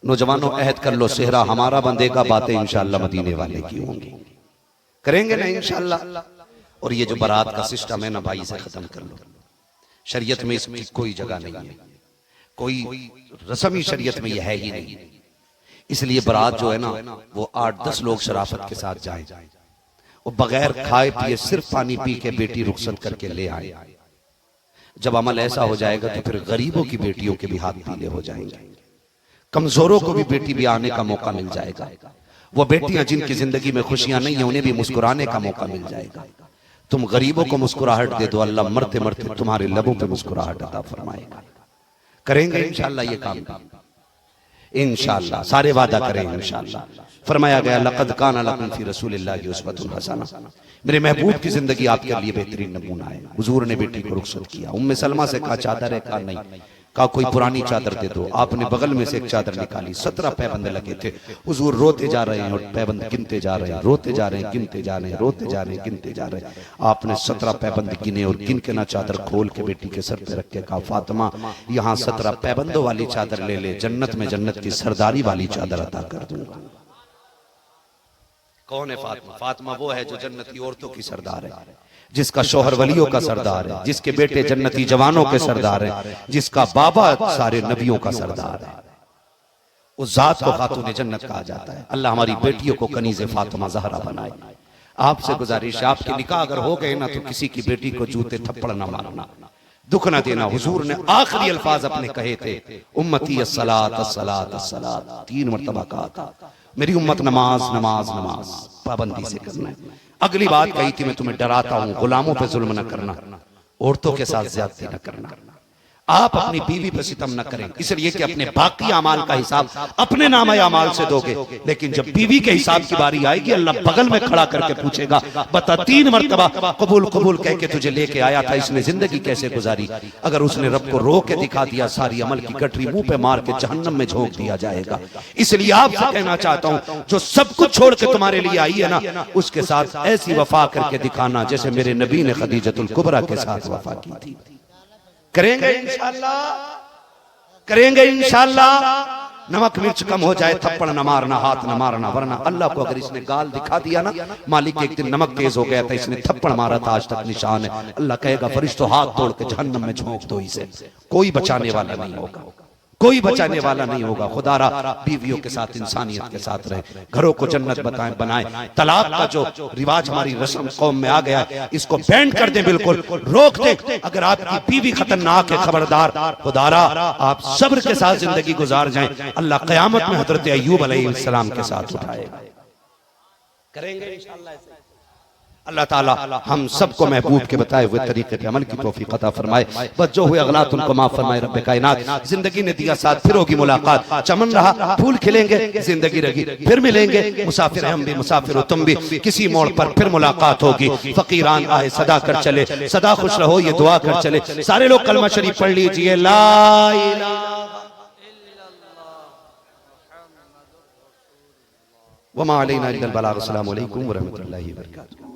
नौजवानों अहद कर लो, सेहरा हमारा बंदेगा, बातें इंशाअल्लाह मदीने वाले की होंगी। करेंगे ना इंशाअल्लाह। और ये जो बारात का सिस्टम है ना भाई, से खत्म कर लो। शरीयत में इसकी कोई जगह नहीं है, कोई रस्मी शरीयत में यह है ही नहीं। इसलिए बारात जो है ना वो 8-10 लोग शराफत के साथ जाए, वो बगैर खाए पिए सिर्फ पानी पी के बेटी रुखसत करके ले आए। जब अमल ऐसा हो जाएगा तो फिर गरीबों की बेटियों के भी हाथ पीले हो जाएंगे, कमजोरों को भी बेटी भी आने का मौका मिल जाएगा। वो बेटियां जिनकी जिंदगी में खुशियां नहीं है उन्हें भी मुस्कुराने का मौका मिल जाएगा। तुम गरीबों को मुस्कुराहट दे दो, अल्लाह मरते मरते तुम्हारे लबों पे मुस्कुराहट अता फरमाएगा। करेंगे इंशाअल्लाह ये काम, इंशाअल्लाह सारे वादा करें इंशाअल्लाह। फरमाया गया लक़द काना लकुम फी रसूलिल्लाहि उस्वतुन हसना। मेरे महबूब की जिंदगी आपके लिए बेहतरीन नमूना है। हुजूर ने बेटी को रुखसत किया। उम्मे सलमा से कहा चादर है? कहा नहीं। कहा कोई पुरानी चादर दे दो। आपने बगल में से एक चादर निकाली। 17 पैबंद लगे थे। हुजूर रोते जा रहे हैं और पैबंद गिनते जा रहे हैं, रोते जा रहे हैं, गिनते जा रहे हैं, रोते जा रहे हैं, गिनते जा रहे हैं। आपने 17 पैबंद गिने और गिन के ना चादर खोल के बेटी के सर पे रख के कहा फातिमा यहाँ 17 पैबंदों वाली चादर ले ले, जन्नत में जन्नत की सरदारी वाली चादर अता कर दूंगा। कौन है फातिमा? फातिमा वो है जो जन्नती औरतों की सरदार है, जिसका शौहर वलियों का सरदार है, जिसके बेटे जन्नती जवानों के सरदार है, जिसका बाबा सारे नबियों का सरदार है। उस जात को खातून जन्नत कहा जाता है। अल्लाह हमारी बेटियों को कनीज़े फातिमा ज़हरा बनाए। आपसे गुजारिश है, आपके निकाह अगर हो गए ना तो किसी की बेटी को जूते थप्पड़ ना मारना, दुख ना देना। हुजूर ने आखिरी अल्फाज अपने कहे थे, उम्मती अस्सलात अस्सलात अस्सलात, 3 मरतबा कहा था। मेरी उम्मत नमाज नमाज नमाज पाबंदी से करना है। अगली बात कही थी मैं तुम्हें डराता हूं, गुलामों पे जुल्म न करना, औरतों के साथ ज्यादती न करना, आप अपनी बीवी पर सितम न करें, इसलिए कि अपने बाकी अमाल का हिसाब अपने नामे अमाल से दोगे। लेकिन जब बीवी के हिसाब की बारी आएगी अल्लाह बगल में खड़ा करके पूछेगा, बता 3 मरतबा कबूल कबूल कह के तुझे लेके आया था, इसने जिंदगी कैसे गुजारी? अगर उसने रब को रो के दिखा दिया, सारी अमल की गठरी मुंह पे मार के जहन्नम में झोंक दिया जाएगा। इसलिए आपसे कहना चाहता हूं, जो सब कुछ छोड़ के तुम्हारे लिए आई है ना, उसके साथ ऐसी वफा करके दिखाना जैसे मेरे नबी ने खदीजतुल कुबरा के साथ वफा की थी। करेंगे इंशाअल्लाह, करेंगे इंशाअल्लाह। नमक मिर्च कम हो जाए, थप्पड़ न मारना, हाथ न मारना, वरना अल्लाह को अगर इसने गाल दिखा दिया ना, मालिक एक दिन नमक तेज हो गया था, इसने थप्पड़ मारा था, आज तक निशान है। अल्लाह कहेगा फरिश्तों हाथ तोड़ के जहन्नम में झोंक दो इसे, कोई बचाने वाला नहीं होगा, कोई बचाने वाला नहीं होगा। खुदारा बीवियों के साथ इंसानियत के साथ रहे, घरों को जन्नत बनाए। तलाक का जो रिवाज हमारी रस्म कौम में आ गया है, इसको बैंड कर दें, बिल्कुल रोक दें। अगर आपकी बीवी खतरनाक है, खबरदार, खुदारा आप सब्र के साथ जिंदगी गुजार जाएं, अल्लाह क़यामत में हजरत अय्यूब अलैहिस्सलाम के साथ उठाएगा। करेंगे इंशाअल्लाह। अल्लाह ताला हम सबको महबूब के बताए हुए तरीके पे अमल की तौफीक अता फरमाए। बस जो हुए अगलात उनको माफ फरमाए रब्बे कायनात। जिंदगी ने दिया साथ, फिर होगी मुलाकात, चमन रहा फूल खिलेंगे, जिंदगी रही फिर मिलेंगे। मुसाफिर हम भी, मुसाफिर हो तुम भी, किसी मोड़ पर फिर मुलाकात होगी। फकीरान आए सदा कर चले, सदा खुश रहो ये दुआ कर चले। सारे लोग कलमा शरीफ पढ़ लीजिए, ला इलाहा वमा अलैना इल्लल बलाग। अस्सलामु अलैकुम व रहमतुल्लाहि व बरकातहू।